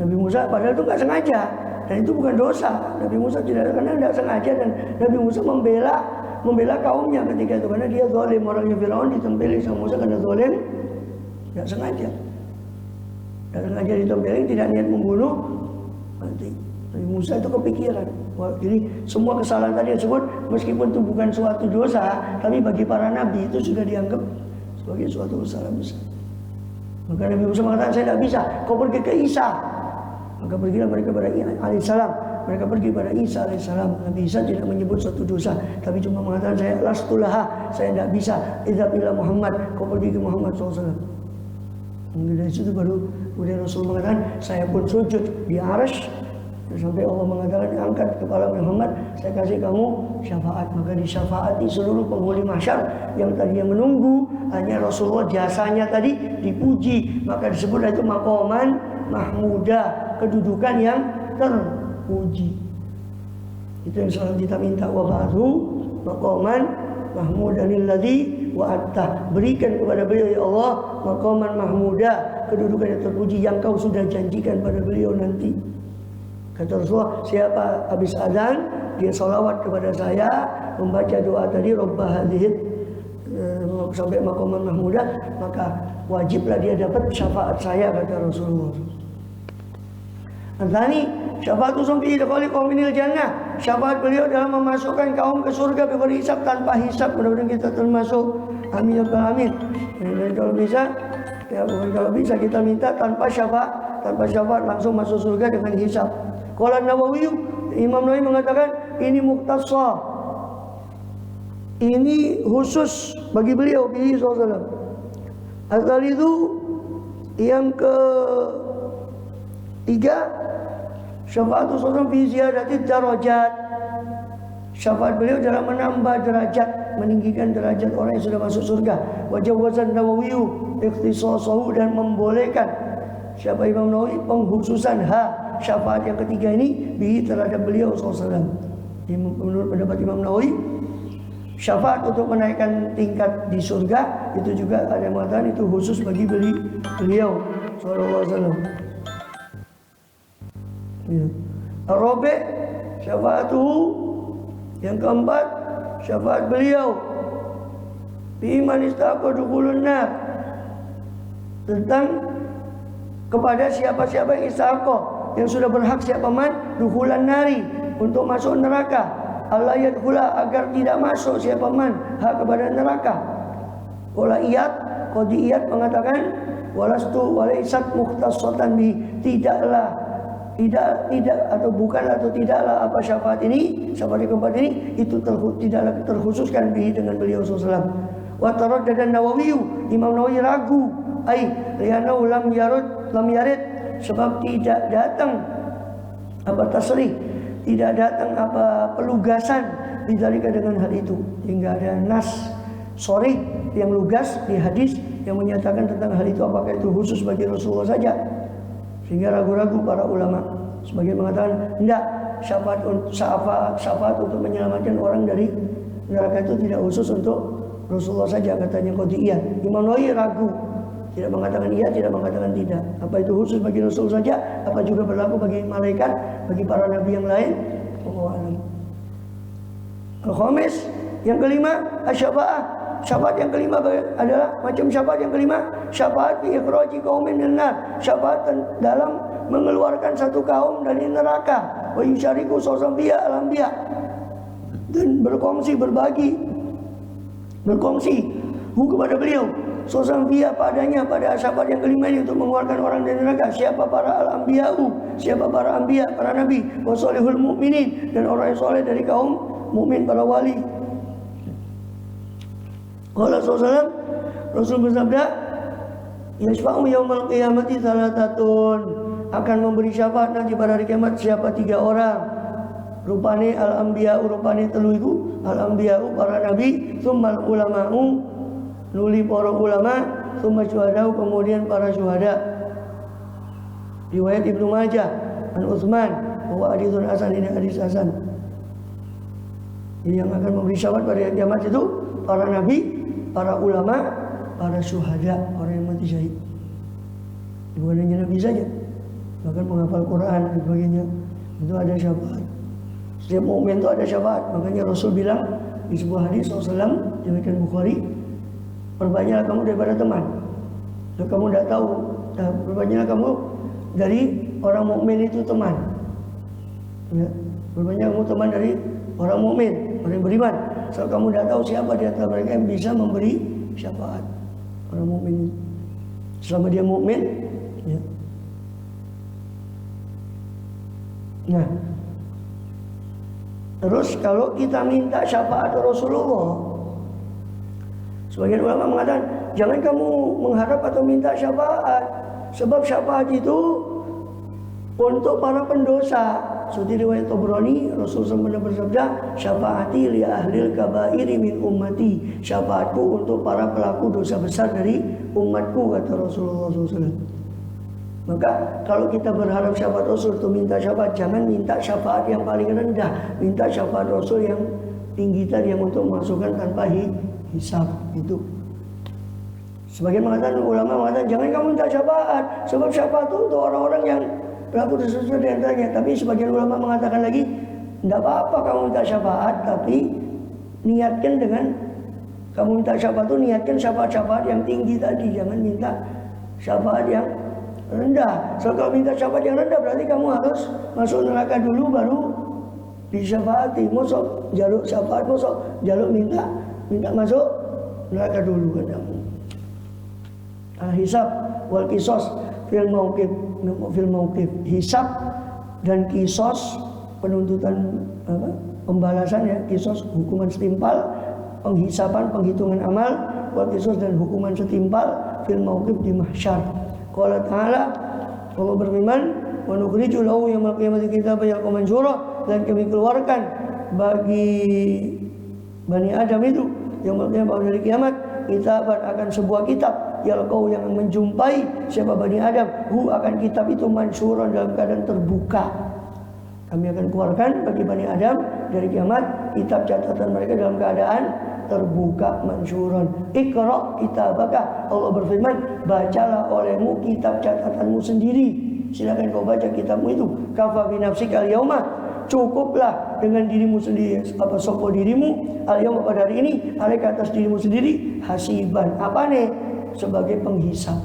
Nabi Musa padahal itu nggak sengaja, dan itu bukan dosa. Nabi Musa tidak sengaja, dan Nabi Musa membela kaumnya ketika itu, karena dia zalim, orangnya Fir'aun ditempelin sama Musa karena zalim, nggak sengaja. Dan sengaja ditempelin, tidak niat membunuh, mati. Nabi Musa itu kepikiran. Wah, jadi semua kesalahan tadi yang disebut, meskipun itu bukan suatu dosa, tapi bagi para nabi itu sudah dianggap sebagai suatu kesalahan besar. Maka Nabi Musa mengatakan, saya tidak bisa, kau pergi ke Isa. Maka pergilah mereka pada alaihissalam. Mereka pergi pada Isa alaihissalam. Nabi Isa tidak menyebut suatu dosa, tapi cuma mengatakan, saya lastulaha, saya tidak bisa. Idhab ila Muhammad, kau pergi ke Muhammad SAW. Dari situ baru kemudian Rasul mengatakan, saya pun sujud di Arsy. Sampai Allah mengatakan, angkat kepala Muhammad, saya kasih kamu syafaat. Maka disyafaati seluruh penghuni mahsyar yang tadinya menunggu, hanya Rasulullah jasanya tadi dipuji. Maka disebut itu maqaman mahmuda, kedudukan yang terpuji. Itu yang selalu kita minta, wa ba'du maqaman mahmudanil ladzi wa'atta, berikan kepada beliau ya Allah maqaman mahmuda, kedudukan yang terpuji yang kau sudah janjikan pada beliau nanti. Kata Rasulullah, siapa habis azan dia salawat kepada saya, membaca doa tadi Rabbah hadhid sampai maqaman mahmudah, maka wajiblah dia dapat syafaat saya, kata Rasulullah. Antani syafaat usum fi idkhali qauminil jannah, syafaat beliau dalam memasukkan kaum ke surga bighairi hisab, tanpa hisab. Mudah-mudahan kita termasuk, amin ya rabbal alamin. Dan kalau bisa, ya bukan kalau bisa kita minta tanpa syafaat langsung masuk surga dengan hisab. Qala Nawawi, Imam Nawawi mengatakan ini mukhtasar, ini khusus bagi beliau bihi sallallahu. Asal itu yang ketiga, syafaat sallallahu fi ziyadati darajat, syafaat beliau dalam menambah derajat, meninggikan derajat orang yang sudah masuk surga. Wajah wazan Nawawi ikhtisasahu, dan membolehkan siapa Imam Nawawi pengkhususan syafaat yang ketiga ini bihi terhadap beliau SAW. Menurut pendapat Imam Nawawi, syafaat untuk menaikkan tingkat di surga itu juga ada yang mengatakan itu khusus bagi beliau SAW. Ya. Ar-Rabi' syafaatuhu, yang keempat syafaat beliau bi man istaqa dukhulun nar, tentang kepada siapa-siapa yang istaqa, yang sudah berhak siapa man dukhulan nari, untuk masuk neraka. Allah yadkhula, agar tidak masuk siapa man hak kepada neraka. Qadiyat mengatakan walastu walaisat mukhtasatan bi, tidaklah apa syafaat ini, syafaat yang keempat ini itu tidaklah terkhususkan bi dengan beliau sallallahu. Wa taraddada Nawawi, Imam Nawawi ragu, li'annahu lam yarid, sebab tidak datang apa tasrih, tidak datang apa pelugasan didalika dengan hal itu, hingga ada nas sharih yang lugas di hadis yang menyatakan tentang hal itu, apakah itu khusus bagi Rasulullah saja, sehingga ragu-ragu para ulama. Sebagian mengatakan tidak, syafaat untuk menyelamatkan orang dari neraka itu tidak khusus untuk Rasulullah saja, katanya Qadiyah. Imam Nawawi ragu, Tidak mengatakan iya, tidak mengatakan tidak. Apa itu khusus bagi Rasul saja? Apa juga berlaku bagi malaikat, bagi para nabi yang lain? Wallahu a'lam. Al-khamis, yang kelima, asy-syafa'ah. Syafaat yang kelima adalah macam syafaat yang kelima, syafaat fi ikhraji qaumin minan nar. Syafaat dalam mengeluarkan satu kaum dari neraka. Wa yusyariku sawsam biya al-anbiya. Dan berkongsi, berbagi, berkongsi kepada beliau sawsam biya padanya pada syafaat yang kelima ini untuk mengeluarkan orang dari neraka. Siapa para al-anbiya'u, siapa para anbiya, para nabi, wa shalihul mu'minin, dan orang yang soleh dari kaum mukmin, para wali. Qala sallallahu Rasul bersabda, yashfa'u yaumal qiyamati salatatun, akan memberi syafaat nanti pada hari kiamat siapa 3 orang. Rupane al-anbiya'u, rupane telu iku al-anbiya'u para nabi, tsummal ulama'u, nuli para ulama, tsumma syuhada'u, kemudian para syuhada. Riwayat Ibnu Majah an Utsman bahwa haditsun hasan, ini hadis hasan. Yang akan memberi syafaat pada hari kiamat itu para nabi, para ulama, para syuhada, orang yang mati syahid. Bukan hanya nabi saja, bahkan menghafal Quran dan sebagainya, itu ada syafaat. Setiap mukmin itu ada syafaat. Makanya Rasul bilang di sebuah hadis SAW diriwayatkan Bukhari, perbanyaklah kamu daripada teman. Kalau kamu tidak tahu, perbanyaklah kamu dari orang mukmin itu teman. Ya, perbanyaklah kamu teman dari orang mukmin, orang yang beriman. Kalau kamu tidak tahu siapa di antara mereka yang bisa memberi syafaat, orang mukmin. Selama dia mukmin, ya. Nah, terus kalau kita minta syafaat Rasulullah, sebagian ulama mengatakan jangan kamu mengharap atau minta syafaat, sebab syafaat itu untuk para pendosa. Seperti riwayat Tabrani, Rasulullah bersabda, syafaati li ahlil kabairi min ummati, syafaatku untuk para pelaku dosa besar dari umatku, kata Rasulullah SAW. Maka kalau kita berharap syafaat Rasul itu minta syafaat, jangan minta syafaat yang paling rendah, minta syafaat Rasul yang tinggi tadi, yang untuk memasukkan tanpa hisab. Itu sebagian mengatakan, ulama mengatakan jangan kamu minta syafaat, sebab syafaat itu untuk orang-orang yang pelaku dosa besar di antaranya. Tapi sebagian ulama mengatakan lagi, tidak apa-apa kamu minta syafaat, tapi niatkan dengan kamu minta syafaat itu, niatkan syafaat-syafaat yang tinggi tadi, jangan minta syafaat yang rendah. So kalau minta syafaat yang rendah berarti kamu harus masuk neraka dulu baru disyafaati. Mosok jaluk syafaat, mosok jaluk minta masuk neraka dulu, katamu. Hisab wal kisos fil mauqif, hisab dan kisos, penuntutan pembalasan, ya, kisos hukuman setimpal, penghisaban, penghitungan amal, wal kisos dan hukuman setimpal fil mauqif di mahsyar. Qala ta'ala, Allah berfirman, wa nukhriju lahu yaumil qiyamati kitaban yalqahu mansyura, dan kami keluarkan bagi Bani Adam itu yaumil qiyamah, dari kiamat, kitaban akan sebuah kitab, yalqahu yang menjumpai siapa Bani Adam, akan kitab itu mansyuran dalam keadaan terbuka. Kami akan keluarkan bagi Bani Adam dari kiamat kitab catatan mereka dalam keadaan terbuka, mansyuran. Iqra kitabaka, Allah berfirman, bacalah olehmu kitab catatanmu sendiri. Silakan kau baca kitabmu itu. Kafa bi nafsika al-yauma, cukuplah dengan dirimu sendiri, apa sopo dirimu al-yauma pada hari ini, alaika atas dirimu sendiri, hasiban, apa nih, sebagai penghisap.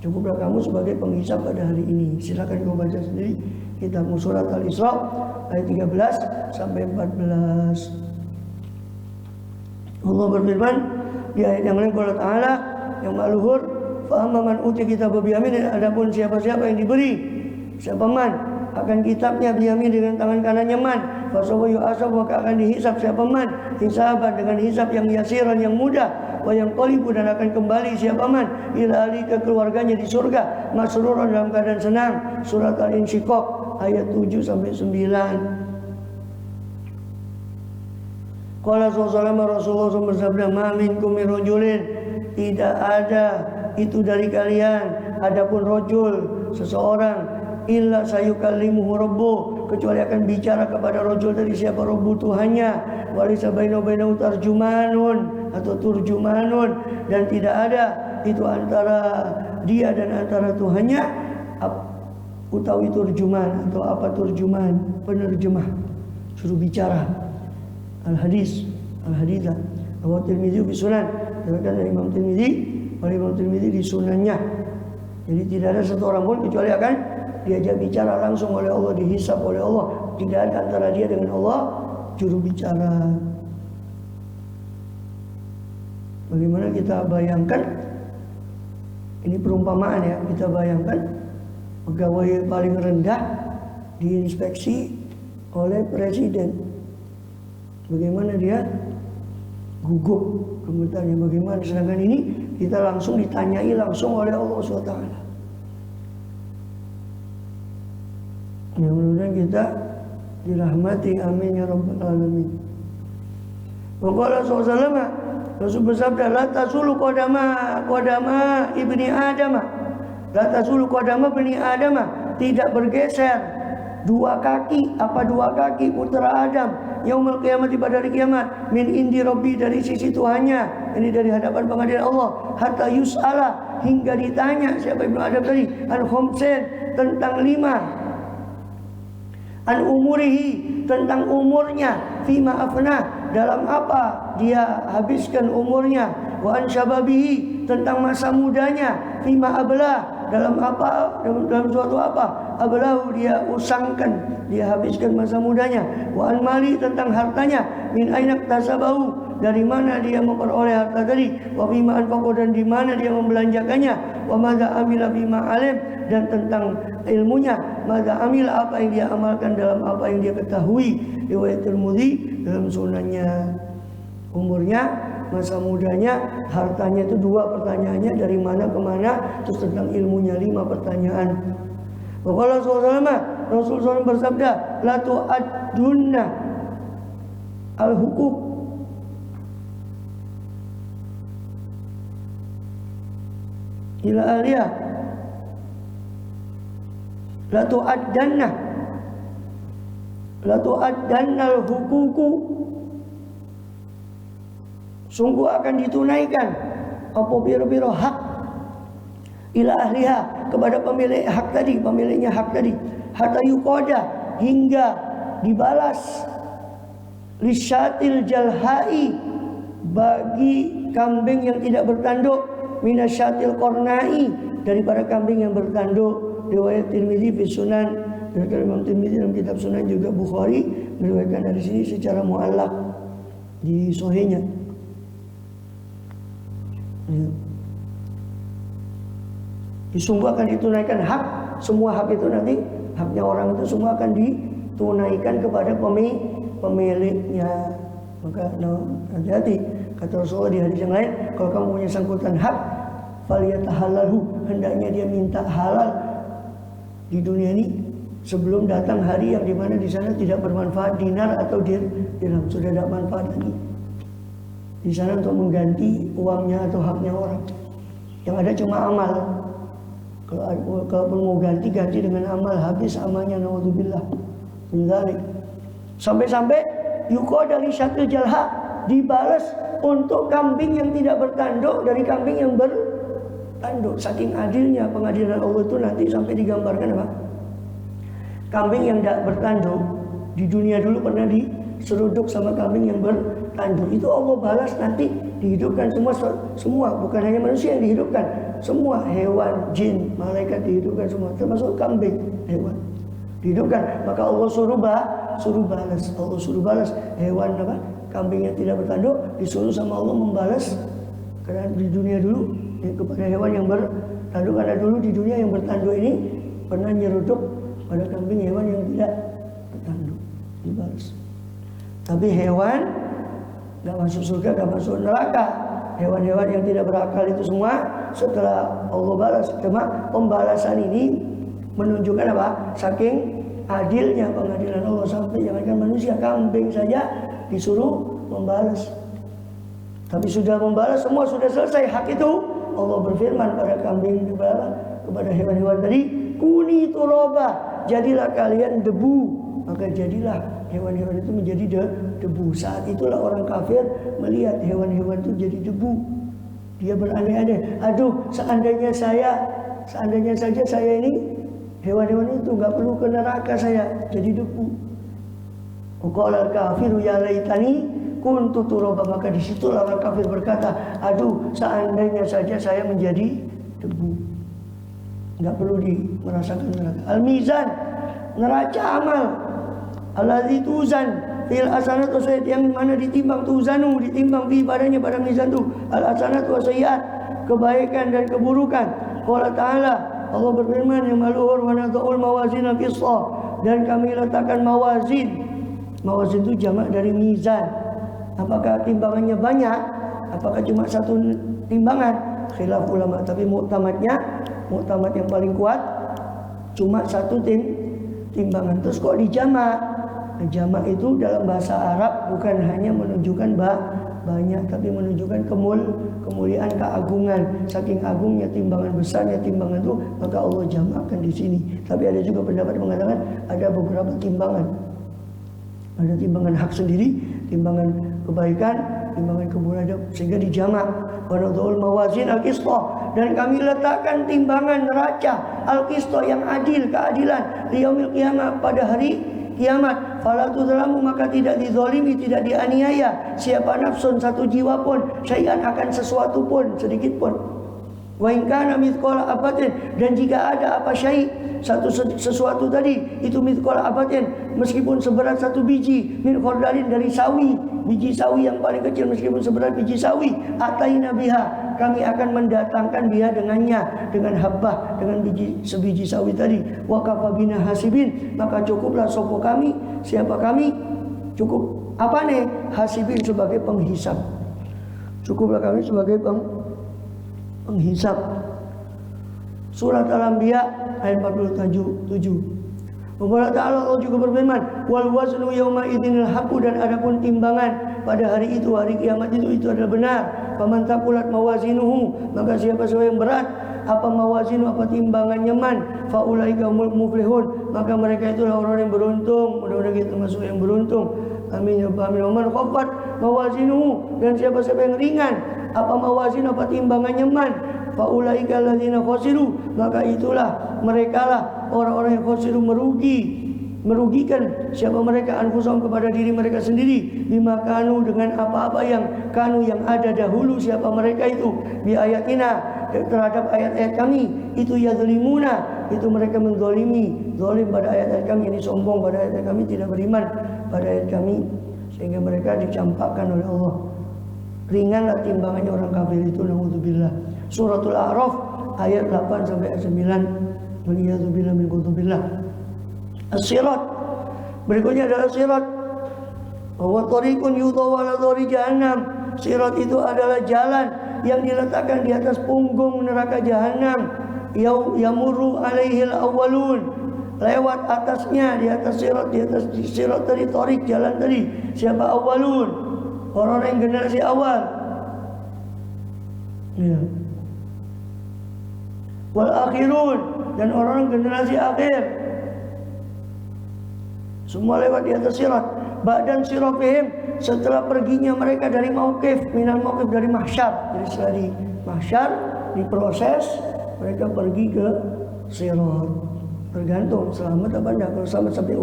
Cukuplah kamu sebagai penghisap pada hari ini. Silakan kau baca sendiri kitabmu. Surat Al-Isra ayat 13 sampai 14. Allah berfirman di ayat yang lain, qala ta'ala, yang ma'luhur, fa amma man uti kitab biyamin, adapun siapa-siapa yang diberi, siapa man akan kitabnya biyamin dengan tangan kanannya man, fa sawfa yu'asab, maka akan dihisab siapa man hisaban dengan hisab yang yasiran, yang mudah, wa yang qalibu, dan akan kembali siapa man ila ahli, ke keluarganya di surga, masruran, dalam keadaan senang. Surat Al-Insyiqaq ayat 7 sampai 9. Qala sallallahu Rasulullah bersabda, ma minkum min rajulin, tidak ada itu dari kalian, adapun rajul seseorang, illa sayukallimuhu rabbuh, kecuali akan bicara kepada rajul dari siapa Rabbu Tuhannya, walisa bainahu tarjumanun atau turjumanun, dan tidak ada itu antara dia dan antara Tuhannya utawi turjuman atau apa turjuman, penerjemah, suruh bicara. Al-haditsah Abu Tirmidzi fi Sunan, diriwayatkan dari Imam Tirmidzi di sunannya. Jadi tidak ada satu orang pun kecuali akan diajak bicara langsung oleh Allah, dihisab oleh Allah. Tidak ada antara dia dengan Allah juru bicara. Bagaimana kita bayangkan, ini perumpamaan ya, kita bayangkan pegawai paling rendah diinspeksi oleh presiden. Bagaimana dia gugup gemetarnya, bagaimana, sedangkan ini kita langsung ditanyai langsung oleh Allah SWT. Mudah-mudahan kita dirahmati, amin ya rabbal alamin. Waqala sallallahu Rasul bersabda, la tasulu qadama ibni Adam. La tasulu qadama ibni Adam, tidak bergeser dua kaki putra Adam yaumul qiyamah, pada hari kiamat, min indi rabbi, dari sisi Tuhannya, ini dari hadapan pengadilan Allah, hatta yus'ala, hingga ditanya siapa Ibnu Adam tadi, an khomsen, tentang 5, an umurihi, tentang umurnya, fima afna, dalam apa dia habiskan umurnya, wa an syababihi, tentang masa mudanya, fima ablah, dalam apa, dalam suatu apa, ablahu, dia usangkan, dia habiskan masa mudanya, wa an mali, tentang hartanya, min ainak tasabahu, dari mana dia memperoleh harta tadi, wa bima anfaqo, dan di mana dia membelanjakannya, wa madza amila bima alim, dan tentang ilmunya, madza amila, apa yang dia amalkan dalam apa yang dia ketahui. Riwayat Tirmidzi dalam sunannya. Umurnya, masa mudanya, hartanya, itu 2 pertanyaannya, dari mana ke mana, terus tentang ilmunya 5 pertanyaan. Waqala Rasulullah bersabda, la tu'addunna al-huquq ila ahliha, la tu'addanna al-huququ, sungguh akan ditunaikan apa biro-biro hak, ila ahliha, kepada pemilik hak tadi, pemiliknya hak tadi, hatta yuqada, hingga dibalas, lisyatil jalhai, bagi kambing yang tidak bertanduk, minasyatil qornai, daripada kambing yang bertanduk. Riwayat Tirmidzi fi Sunan, dari Imam Tirmidzi dalam kitab Sunan, juga Bukhari meriwayatkan dari sini secara muallaq di sahihnya. Sungguh akan ditunaikan hak, semua hak itu nanti, haknya orang itu semua akan ditunaikan kepada pemiliknya. Maka hati-hati, kata Rasulullah di hadis yang lain, kalau kamu punya sangkutan hak, faliyatahalalhu, hendaknya dia minta halal di dunia ini sebelum datang hari yang dimana di sana tidak bermanfaat dinar atau dirham, sudah tidak manfaat lagi di sana untuk mengganti uangnya atau haknya orang. Yang ada cuma amal. Kalau mau ganti dengan amal, habis amalnya, naudzubillah min dzalik. Sampai-sampai yuqada li syatil jalha, dibalas untuk kambing yang tidak bertanduk dari kambing yang bertanduk. Saking adilnya pengadilan Allah itu nanti sampai digambarkan apa? Kambing yang tidak bertanduk di dunia dulu pernah diseruduk sama kambing yang bertanduk. Itu Allah balas nanti, dihidupkan semua, bukan hanya manusia yang dihidupkan, semua hewan, jin, malaikat dihidupkan semua, termasuk kambing, hewan dihidupkan. Maka Allah suruh balas. Allah suruh balas hewan apa? Kambing yang tidak bertanduk, disuruh sama Allah membalas. Karena di dunia dulu kepada hewan yang bertanduk, karena dulu di dunia yang bertanduk ini pernah nyeruduk pada kambing hewan yang tidak bertanduk, dibalas. Tapi hewan gak masuk surga, gak masuk neraka. Hewan-hewan yang tidak berakal itu semua setelah Allah balas. Cuma pembalasan ini menunjukkan apa? Saking adilnya pengadilan Allah, sampai jangankan manusia, kambing saja disuruh membalas. Tapi sudah membalas, semua sudah selesai hak itu. Allah berfirman pada kambing, kepada hewan-hewan tadi, kuni turaba, jadilah kalian debu maka jadilah hewan-hewan itu menjadi debu. Saat itulah orang kafir melihat hewan-hewan itu jadi debu. Dia berandai-andai, aduh seandainya saja saya ini hewan-hewan itu nggak perlu ke neraka, saya jadi debu. Qala al-kafiru ya laitani kuntu turaba, maka disitulah orang kafir berkata, aduh seandainya saja saya menjadi debu, nggak perlu merasakan neraka. Al-mizan, neraca amal, alladzi tuzan fil hasanat wa sayyi'at, yang mana ditimbang, tuzanu ditimbang fi padanya pada mizan itu, al hasanat wa sayyi'at, kebaikan dan keburukan. Qala ta'ala, Allah berfirman, yang maluhur wa nadha'ul mawazin al-qisṭah, dan kami letakkan mawazin. Mawazin itu jamak dari mizan. Apakah timbangannya banyak? Apakah cuma satu timbangan? Khilaf ulama, tapi muktamad yang paling kuat cuma satu timbangan. Terus kok dijamak? Jamak itu dalam bahasa Arab bukan hanya menunjukkan banyak, tapi menunjukkan kemuliaan, keagungan. Saking agungnya timbangan, besarnya timbangan itu, maka Allah jamakkan di sini. Tapi ada juga pendapat mengatakan ada beberapa timbangan. Ada timbangan hak sendiri, timbangan kebaikan, timbangan kemuliaan, sehingga dijamak. Wanadul mawazin al-qisṭah, dan kami letakkan timbangan neraca al-qisṭah yang adil, keadilan, liyaumil qiyamah, pada hari kiamat. Fala tuzlamu, maka tidak dizalimi, tidak dianiaya siapa nafsun, satu jiwa pun, syai'an, akan sesuatu pun, sedikit pun. Wa in kana mithqala abatin, dan jika ada apa syai', sesuatu tadi itu mithqala abatin, meskipun seberat satu biji, min khardalin, dari sawi, biji sawi yang paling kecil, meskipun seberat biji sawi, ataina biha, kami akan mendatangkan dia dengannya, dengan habbah, dengan sebiji sawi tadi. Wa kafa bina hasibin, maka cukuplah sopo kami, siapa kami, cukup apa nih, hasibin, sebagai penghisab. Cukuplah kami sebagai penghisab. Surat Al-Anbiya ayat 47. Allah Ta'ala, Allah juga berfirman, wal waznu yawma idzinil haqqu, dan adapun timbangan pada hari itu, hari kiamat itu adalah benar. Faman taqulat mawazinuhu, maka siapa yang berat apa mawazinu, apa timbangannya, man faulaika humul muflihun, maka mereka itulah orang yang beruntung. Mudah-mudahan kita termasuk yang beruntung. Amin ya rabbal alamin. Man khaffat mawazinuhu, dan siapa yang ringan apa mawazin, apa timbangannya, man faulaika alladzina khasiru, maka itulah merekalah orang-orang yang khasiru, merugikan siapa mereka, anfusahum, kepada diri mereka sendiri, bima kanu, dengan apa-apa yang kanu, yang ada dahulu siapa mereka itu, bi ayatina, terhadap ayat-ayat kami, itu yadzlimuna, itu mereka menzalimi, zalim pada ayat-ayat kami, ini sombong pada ayat-ayat kami, tidak beriman pada ayat kami, sehingga mereka dicampakkan oleh Allah. Ringanlah timbangannya orang kafir itu, naudzubillah. Suratul A'raf ayat 8 sampai ayat 9. Waliyadzubillah min qutubillah. As-sirat, berikutnya adalah sirat. Wa tariqun yudhaw ala dhari jahannam. Sirat itu adalah jalan yang diletakkan di atas punggung neraka jahanam. Yamurru alaihil awwalun, lewat atasnya, di atas sirat tadi, tariq, jalan tadi. Siapa awwalun? Orang-orang yang generasi awal. Ya. Wal akhirun, dan orang generasi akhir. Semua lewat di atas sirat. Ba'dan sirafihim, setelah perginya mereka dari mauqif, minal mauqif, dari mahsyar. Jadi setelah di mahsyar diproses, mereka pergi ke sirat. Tergantung selamat apa enggak. Kalau selamat sampai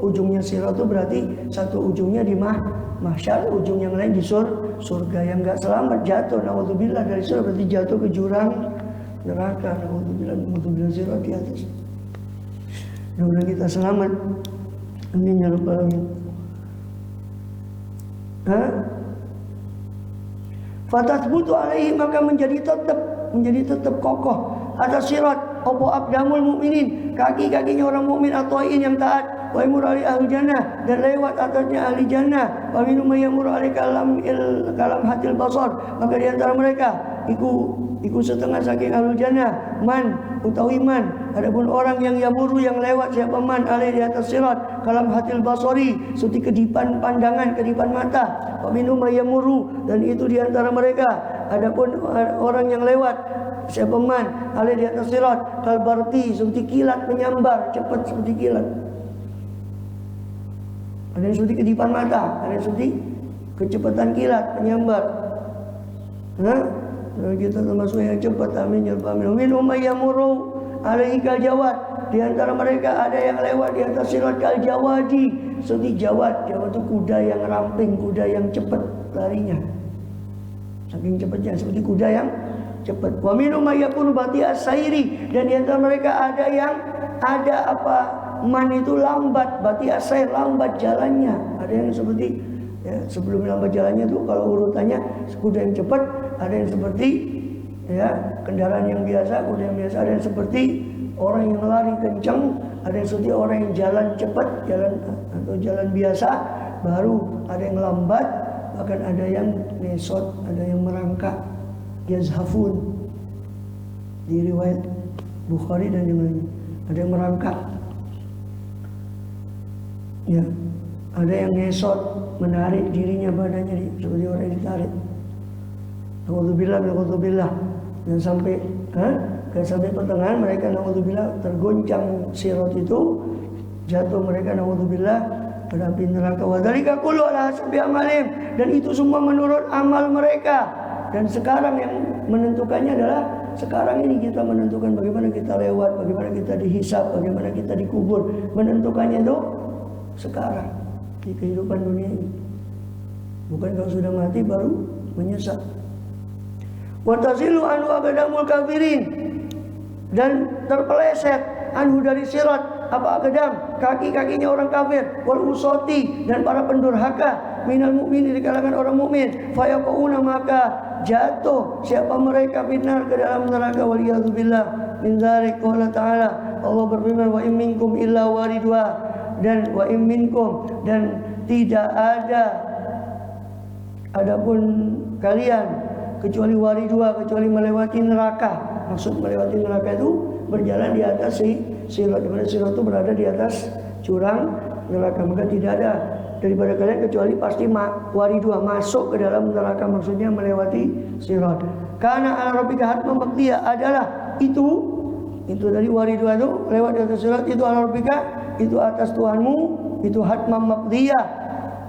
ujungnya sirat itu berarti satu ujungnya di mahsyar, ujung yang lain di surga. Yang enggak selamat jatuh, naudzubillah, dari surga, berarti jatuh ke jurang neraka. Naudzubillah sirat di atas. Mudah-mudahan kita selamat. Amin ya rabbal alamin. Fatathbutu alaihi, maka menjadi tetap kokoh atas sirat opo abdamul mukminin, kaki-kakinya orang mukmin, atauin yang taat, wa yamur ali ahli jannah, dan lewat atasnya ahli jannah, wa minum yamur ali kalam hatil basar, maka di antara mereka iku setengah saking ahli jannah, man utawi man, adapun orang yang yamuru, yang lewat siapa man ali di atas sirat, kalam hatil basari, seperti kedipan pandangan, kedipan mata, wa minum yamuru, dan itu di antara mereka, adapun orang yang lewat siapa man ali di atas sirat, kalbarti, seperti kilat menyambar cepat seperti kilat. ada yang seperti kedipan mata, ada yang seperti kecepatan kilat menyambar. Kita termasuk yang cepat. Amin ya rabbal alamin. Minhum ayyamuru alaihi kal jawad. Di antara mereka ada yang lewat di atas sirat kal jawadi, seperti jawad. Jawad itu kuda yang ramping, kuda yang cepat larinya. Saking cepatnya, seperti kuda yang cepat. Wa minhum ayyakunu bati'as sairi, dan di antara mereka ada yang man itu lambat, bati'as sair, lambat jalannya. Ada yang seperti sebelum lambat jalannya tuh kalau urutannya kuda yang cepat, ada yang seperti kendaraan yang biasa, kuda yang biasa, ada yang seperti orang yang lari kencang, ada yang seperti orang yang jalan cepat, jalan biasa, baru ada yang lambat, bahkan ada yang nesot, ada yang merangkak, yazhafun. Di riwayat Bukhari dan yang lainnya, ada yang merangkak. Ya, ada yang nesot, menarik dirinya badannya seperti orang yang ditarik. Naudzubillah. Dan sampai pertengahan mereka naudzubillah tergoncang sirat itu, jatuh mereka naudzubillah pada api neraka. Wa dzalika kullu ala hasbi amalim, dan itu semua menurut amal mereka. Dan sekarang yang menentukannya adalah sekarang ini kita menentukan bagaimana kita lewat, bagaimana kita dihisab, bagaimana kita dikubur. Menentukannya itu sekarang di kehidupan dunia ini. Bukan kalau sudah mati baru menyesal. Wa tazilu anhu aqdamul kafirin, dan terpeleset anhu dari sirat apa aqdam, kaki-kakinya orang kafir, wal usati, dan para pendurhaka, minal mukminin, di kalangan orang mukmin. Fayaquna, maka jatuh siapa mereka binar ke dalam neraka, waliyadzubillah min dzalik. Qala ta'ala, Allah berfirman, wa in minkum illa waridha, dan wa in minkum, dan tidak adapun kalian kecuali waridha, kecuali melewati neraka. Maksud melewati neraka itu berjalan di atas sirat, di mana sirat itu berada di atas jurang neraka. Maka tidak ada daripada kalian kecuali pasti waridha, masuk ke dalam neraka, maksudnya melewati sirat. Karena ala rabbika hatman maqdiya, adalah itu dari waridha itu lewat di atas sirat, itu ala rabbika, itu atas Tuhanmu, itu hatman maqdiya,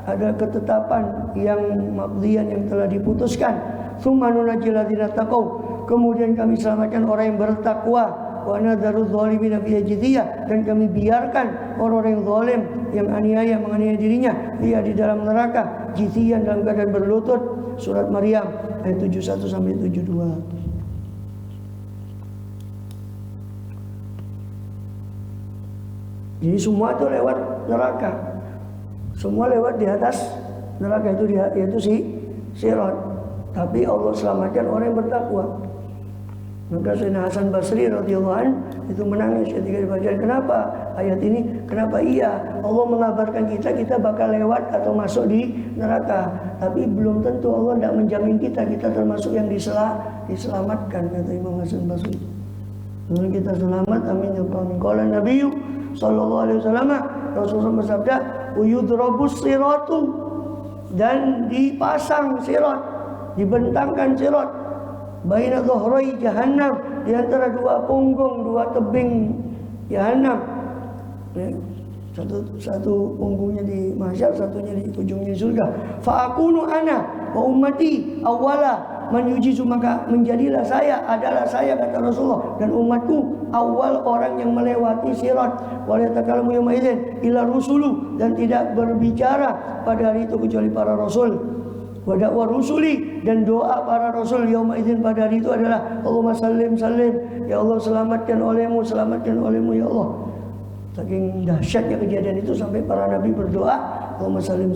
ada ketetapan yang maqdiyan yang telah diputuskan. Tsumma nunajjil ladzina taqaw, kemudian kami selamatkan orang yang bertakwa. Wa nadzaru dzalimina fi jithiyah, dan kami biarkan orang-orang yang zalim, yang menganiaya dirinya, dia di dalam neraka, jithiyan, dalam keadaan berlutut. Surat Maryam ayat 71 sampai 72. Jadi semua itu lewat neraka. Semua lewat di atas neraka itu, yaitu sirat. Tapi Allah selamatkan orang yang bertakwa. Maka Sayyidina Hasan Basri radhiyallahu anhu itu menangis ketika dibaca, kenapa ayat ini, kenapa Allah mengabarkan kita bakal lewat atau masuk di neraka, tapi belum tentu Allah tidak menjamin kita termasuk yang diselamatkan, kata Imam Hasan Basri. Kalau kita selamat, amin ya rabbal alamin. Qala Nabi sallallahu alaihi wasallam, Rasulullah bersabda, "Uyudrabus siratu", dan dipasang sirat, dibentangkan sirat, baina dhuhrai jahannam, di antara dua punggung, dua tebing jahannam. Satu punggungnya di mahsyar, satunya di ujungnya surga. Fa akunu ana wa ummati awwala man yujizu, maka menjadilah adalah saya, kata Rasulullah, dan umatku awal orang yang melewati sirat. Wa la takallamu yawma idzin illa rusulu, dan tidak berbicara pada hari itu kecuali para rasul. Wa da'wa rusuli, dan doa para rasul yauma idzin pada hari itu adalah Allahumma sallim, ya Allah selamatkan olehmu ya Allah. Saking dahsyatnya kejadian itu sampai para nabi berdoa Allahumma sallim.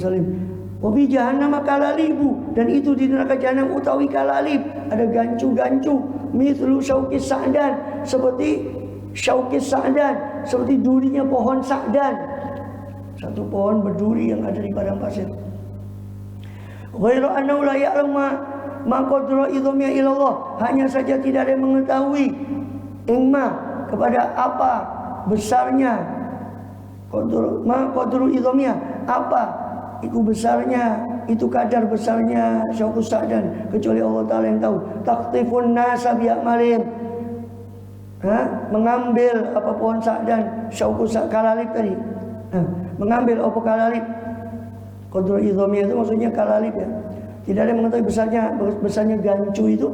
Wa bi jahannam kalalibu, dan itu di neraka jahanam utawi kalalib, ada gancu-gancu, mithlu syauqis sa'dan, seperti syauqis sa'dan, seperti durinya pohon sa'dan, satu pohon berduri yang ada di padang pasir. Ghairu annahu la ya'lamu ma qadra idhamia ilallah, hanya saja tidak ada yang mengetahui kepada apa besarnya qadru idhamia, apa itu besarnya, itu kadar besarnya syauqus sa'dan, kecuali Allah Ta'ala yang tahu. Taqtifun nasa bi'amalin, mengambil apa pohon sa'dan, syauqus kalalib tadi, mengambil apa kalalib, Qadrul idhamiyah itu maksudnya kalalib ya. Tidak ada yang mengetahui besarnya gancu itu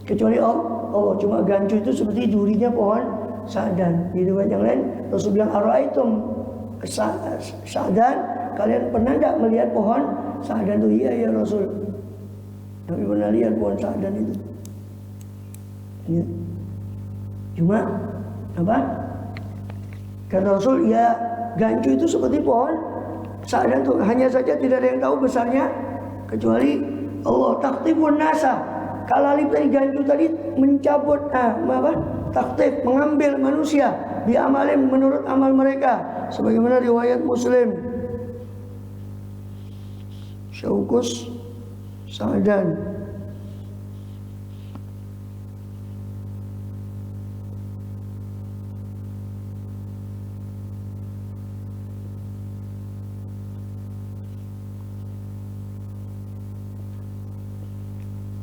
kecuali Allah. Cuma gancu itu seperti durinya pohon sa'dan. Di riwayat yang lain Rasul bilang ara'aitum sa'dan, kalian pernah enggak melihat pohon sa'dan itu? Iya ya Rasul, Nabi pernah lihat pohon sa'dan itu. Ya. Cuma apa? Kata Rasul, ya gancu itu seperti pohon sa'dan itu, hanya saja tidak ada yang tahu besarnya kecuali Allah. Taktibun nasa, kalalib tadi, gancu tadi mencabut taktif, mengambil manusia bi amalin, menurut amal mereka, sebagaimana riwayat Muslim. Syaukus sa'dan.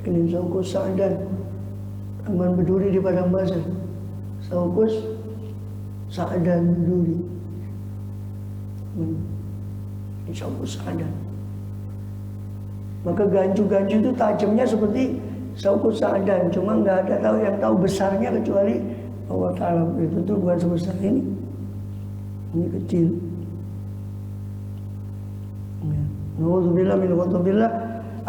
Ini Saukus Sa'dan, aman berduri di padang basah. Saukus Sa'dan berduri. Ini Saukus Sa'dan. Maka gancu-gancu itu tajamnya seperti Saukus Sa'dan, cuma nggak ada yang tahu besarnya kecuali Allah Ta'ala. Itu tuh bukan sebesar ini kecil. Nauzubillah min ghadabillah.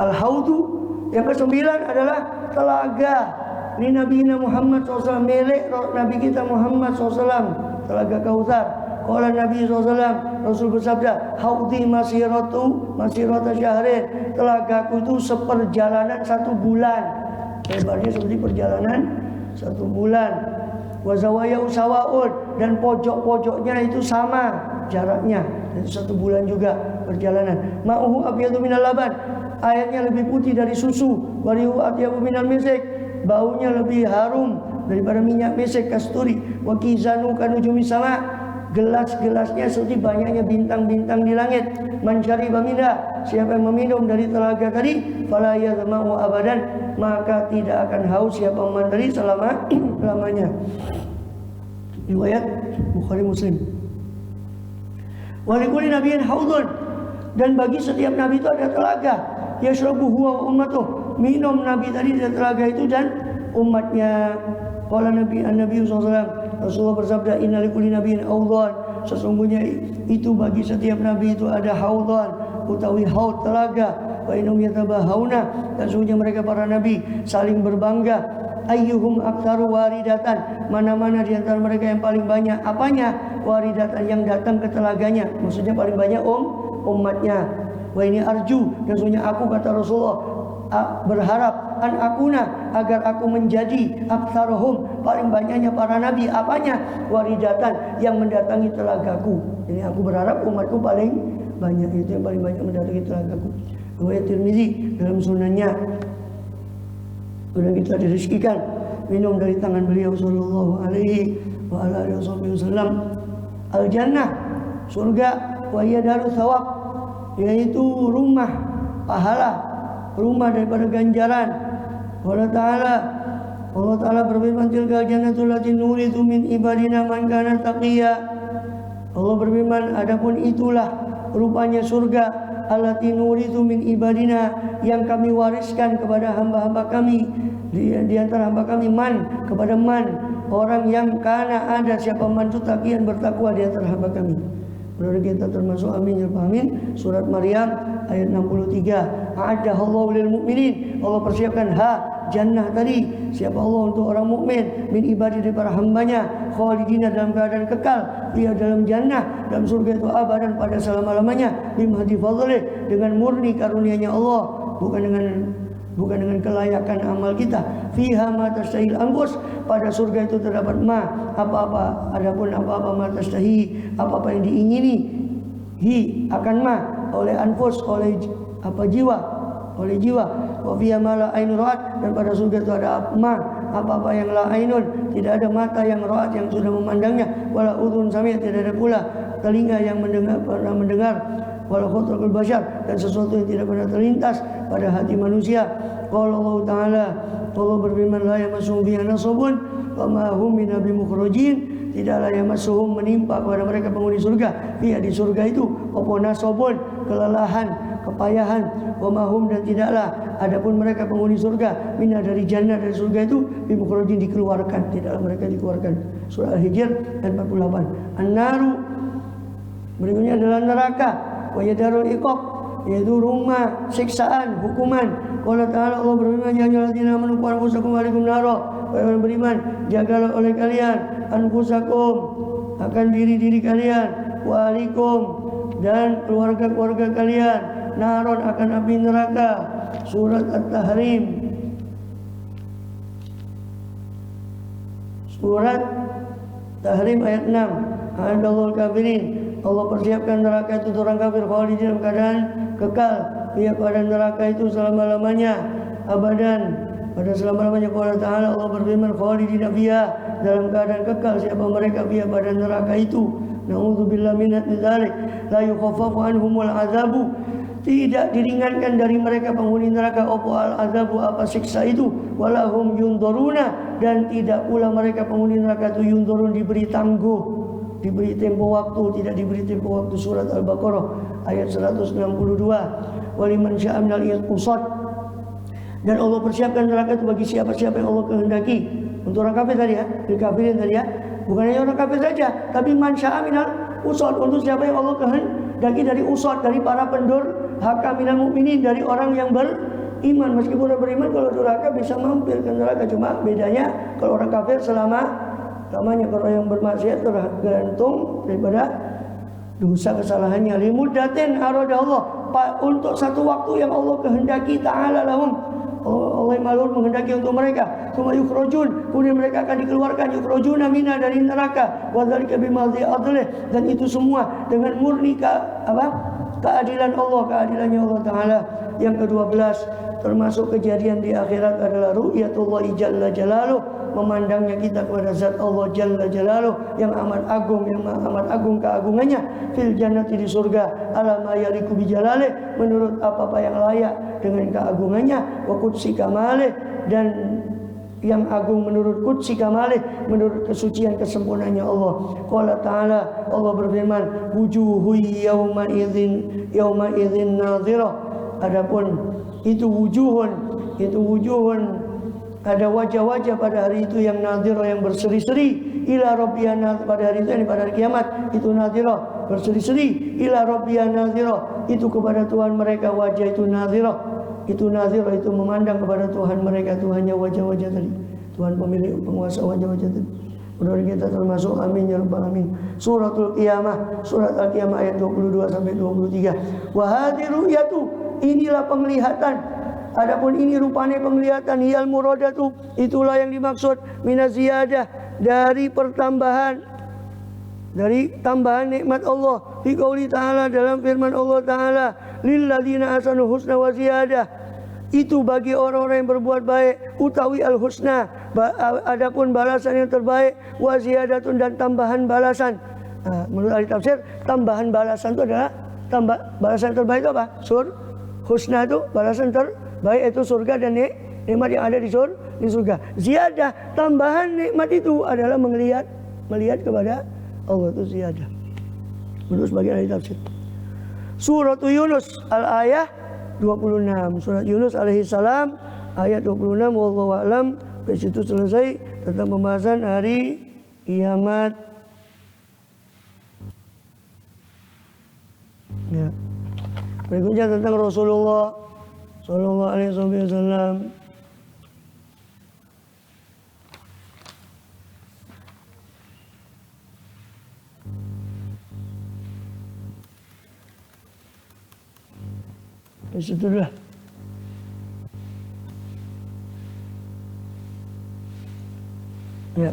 Al-haudu yang ke-9 adalah telaga ini Nabi Muhammad SAW, milik Nabi kita Muhammad SAW, telaga Kautsar. Qala Nabi SAW, Rasul bersabda, haudi masirata syahrin, telagaku itu seperjalanan 1 bulan. Lebarnya seperti perjalanan 1 bulan. Wa zawayau sawaun, dan pojok-pojoknya itu sama jaraknya, itu 1 bulan juga perjalanan. Ma'uhu abyadu minal laban, airnya lebih putih dari susu. Warihu atyabu minal misik, baunya lebih harum daripada minyak misik kasturi. Wa kizanu kanujumi sama, gelas-gelasnya seperti banyaknya bintang-bintang di langit. Man syariba minha, siapa yang meminum dari telaga tadi, fala yazma'u abadan, maka tidak akan haus siapa yang dari selama-lamanya. Riwayat Bukhari Muslim. Wa likulli nabiyyin haudun, dan bagi setiap nabi itu ada telaga. Yashrabu huwa ummatuh, minum nabi tadi dari telaga itu dan umatnya. Qala Nabi SAW, Rasulullah bersabda, inna likulli nabiyyin haudun, sesungguhnya itu bagi setiap nabi itu ada haudun, utawi haud, telaga. Wa innahum yatabahawna, dan sesungguhnya mereka para nabi saling berbangga. Ayyuhum aktsaru waridatan, mana-mana di antara mereka yang paling banyak apanya? Waridatan, yang datang ke telaganya, maksudnya paling banyak umatnya. Wa ini arju, dan sesungguhnya aku, kata Rasulullah, berharap an akuna, agar aku menjadi aktsaruhum, paling banyaknya para nabi apanya? Waridatan, yang mendatangi telagaku. Jadi aku berharap umatku paling banyak, itu yang paling banyak mendatangi telagaku. Riwayat Tirmizi dalam sunannya, sudah kita dirizkikan minum dari tangan beliau sallallahu alaihi wa alihi wasallam. Al-jannah, surga, wa hiya darus thawab, yaitu rumah pahala, rumah daripada ganjaran. Allah Ta'ala berfirman, tilkal jannatul lati nurithu min ibadina man kana taqiya. Allah berfirman, adapun itulah rupanya surga allati nurithu min ibadina, yang kami wariskan kepada hamba-hamba kami, di antara hamba kami, kepada orang yang kana ada siapa man itu taqiyan, bertakwa di antara hamba kami. Mudah kita termasuk, amin ya amin. Surat Maryam ayat 63. A'addahallahu lil mu'minin, Allah persiapkan jannah tadi, siapa Allah, untuk orang mukmin, min ibadi, dari para hambanya, khalidina, dalam keadaan kekal, dia dalam jannah, dalam surga itu abadan, pada selama-lamanya, bimhadi fadlih, dengan murni karunia-Nya Allah, bukan dengan kelayakan amal kita. Fiha ma tastahil anfus, pada surga itu terdapat apa-apa, adapun apa-apa ma tastahi, apa-apa yang diingini, akan oleh anfus, oleh jiwa. Wa fiha ma la ainu ra'at, dan pada surga itu ada apa-apa yang la ainun, tidak ada mata yang ra'at, yang sudah memandangnya, wala udhun sami'at, tidak ada pula telinga yang pernah mendengar, wala khatarul bashar, dan sesuatu yang tidak pernah terlintas pada hati manusia. Qala Allah Ta'ala, Allah berfirman, la yamassuhum fiha nasabun wa ma hum minha bimukhrajin, tidaklah yamassuhum menimpa kepada mereka penghuni surga fiha di surga itu apa nasobun kelelahan kepayahan wa mahum dan tidaklah adapun mereka penghuni surga minna dari jannah dari surga itu bimukhrajin dikeluarkan tidaklah mereka dikeluarkan. Surah Al-Hijr ayat 48. An-naru berikutnya adalah neraka wa yadarul iqab yaitu rumah siksaan hukuman. Allah Ta'ala Allah berfirman ya ayyuhalladzina amanu qu anfusakum wa ahlikum nara wahai orang beriman jagalah oleh kalian anfusakum akan diri-diri kalian wa ahlikum dan keluarga-keluarga kalian naron akan api neraka. Surat At-Tahrim Surat Tahrim ayat 6. Adallahul kafirin Allah persiapkan neraka itu orang kafir khalidin dalam keadaan kekal dia pada neraka itu selama-lamanya abadan pada selama-lamanya. Allah Ta'ala Allah berfirman khalidin fiha dalam keadaan kekal siapa mereka fiha pada neraka itu. Na'udzubillah min dzalik la yukhaffafu anhumul azabu tidak diringankan dari mereka penghuni neraka apa al-azabu apa siksa itu walahum yunduruna dan tidak pula mereka penghuni neraka itu yundurun diberi tangguh diberi tempo waktu tidak diberi tempo waktu. Surat Al-Baqarah ayat 162. Waliman syaa minal usad dan Allah persiapkan neraka itu bagi siapa-siapa yang Allah kehendaki. Untuk orang kafir tadi ya, dikafirin tadi ya, bukan hanya orang kafir saja, tapi man syaa minal usad untuk siapa yang Allah kehendaki dari usad dari para pendurhaka minal mukminin dari orang yang beriman. Meskipun orang beriman kalau durhaka bisa mampir ke neraka, cuma bedanya kalau orang kafir selamanya, kalau yang bermaksiat tergantung daripada dosa kesalahannya. Limudatin arada Allah untuk satu waktu yang Allah kehendaki ta'ala lahum Allah malur menghendaki untuk mereka. Suma yukhrajun kemudian mereka akan dikeluarkan yukhrajuna mina dari neraka wa dzalika bimadhi adlih dan itu semua dengan murni keadilan Allah keadilannya Allah Ta'ala. Yang ke-12 termasuk kejadian di akhirat adalah ru'yatullah jalla jalaluh memandangnya kita kepada zat Allah jalla jalaluh yang amat agung keagungannya fil jannati di surga ala ma yaliku bi jalalih menurut apa-apa yang layak dengan keagungannya wa qudsi kamalih dan yang agung menurut qudsi kamalih menurut kesucian kesempurnaannya Allah. Qala ta'ala Allah berfirman wujuhu yawma idzin nadhirah adapun itu wujuhun ada wajah-wajah pada hari itu yang nadhirah yang berseri-seri ila rabbiyana pada hari itu pada hari kiamat itu nadhirah berseri-seri ila rabbiyana nadhirah itu kepada Tuhan mereka wajah itu nadhirah itu memandang kepada Tuhan mereka Tuhannya wajah-wajah tadi Tuhan pemilik penguasa wajah-wajah tadi. Mudah-mudahan kita termasuk amin ya rabbal alamin. Suratul Qiyamah surat Al-Qiyamah ayat 22 sampai 23. Wa hadiru yatu inilah penglihatan. Adapun ini rupanya penglihatan hiyal muradatu itulah yang dimaksud minaziyadah dari pertambahan dari tambahan nikmat Allah fi qouli ta'ala dalam firman Allah Ta'ala lilladzina ahsanu husna wa ziyadah itu bagi orang-orang yang berbuat baik utawi al-husna adapun balasan yang terbaik wa ziyadatun dan tambahan balasan. Menurut ahli tafsir tambahan balasan itu adalah balasan terbaik itu apa? Husna itu balasan terbaik itu surga dan nikmat yang ada di surga. Ziyadah tambahan nikmat itu adalah melihat kepada Allah itu ziyadah. Menurut sebagian ahli tafsir. Surat Yunus al-ayah 26. Surat Yunus alaihi salam ayat 26 wallahu a'lam. Di situ selesai tentang pembahasan hari kiamat. Ya. Berikutnya tentang Rasulullah sallallahu alaihi wasallam. Itulah. Ya.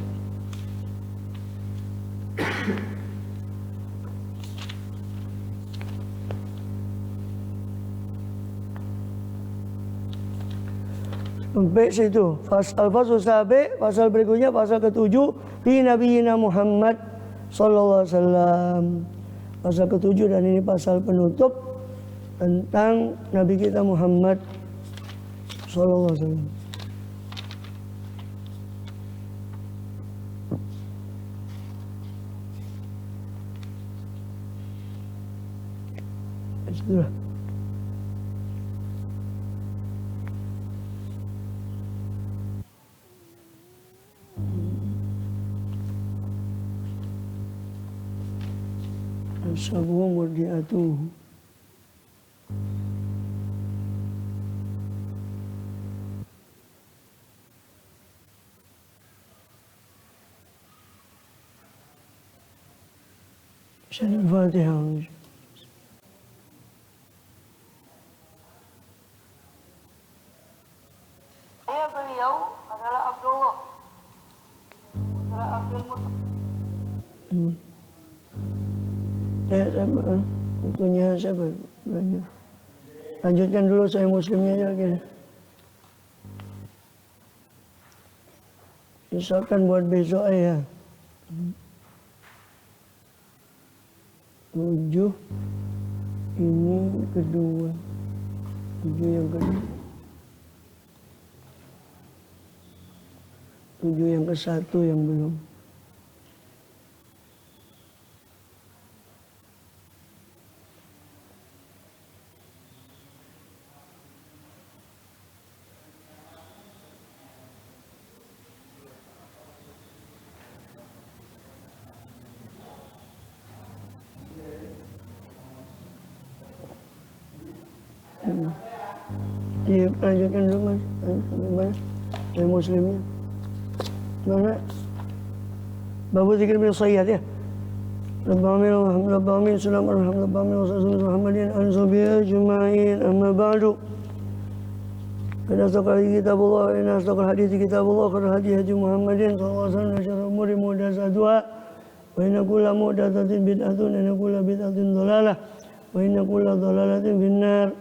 Sampai situ. Al-Fasl Sabi, pasal berikutnya pasal ke-7 fi nabiyina Muhammad sallallahu alaihi wasallam. Pasal ke-7 dan ini pasal penutup tentang Nabi kita Muhammad sallallahu alaihi wasallam. Sudah. Ashabuhu murdiatuhu. Al-Fatihah. Ayah beliau adalah Abdullah, putra Abdul Muttalib. Punya siapa? Banyak. Lanjutkan dulu saya muslimnya aja kira. Misalkan buat besok ya. 7 ini kedua. 7 yang kedua. 7 yang ke-1 yang belum. Iya, lanjutkan dulu mas. Gimana? Saya muslimnya. Mana? Babu zikir bil sayyad ya. Rabbil alamin salam alhamdulillah Muhammadin ansabi ajma'in amma ba'du. Inna astaqal kitabullah inna astaqal hadithi kitabullah khairul hadi hadi Muhammadin sallallahu alaihi wasallam syarrul umuri muhdatsatuha wa inna kulla muhdatsatin bid'atun wa inna kulla bid'atin dhalalah wa inna kulla dhalalatin finnar.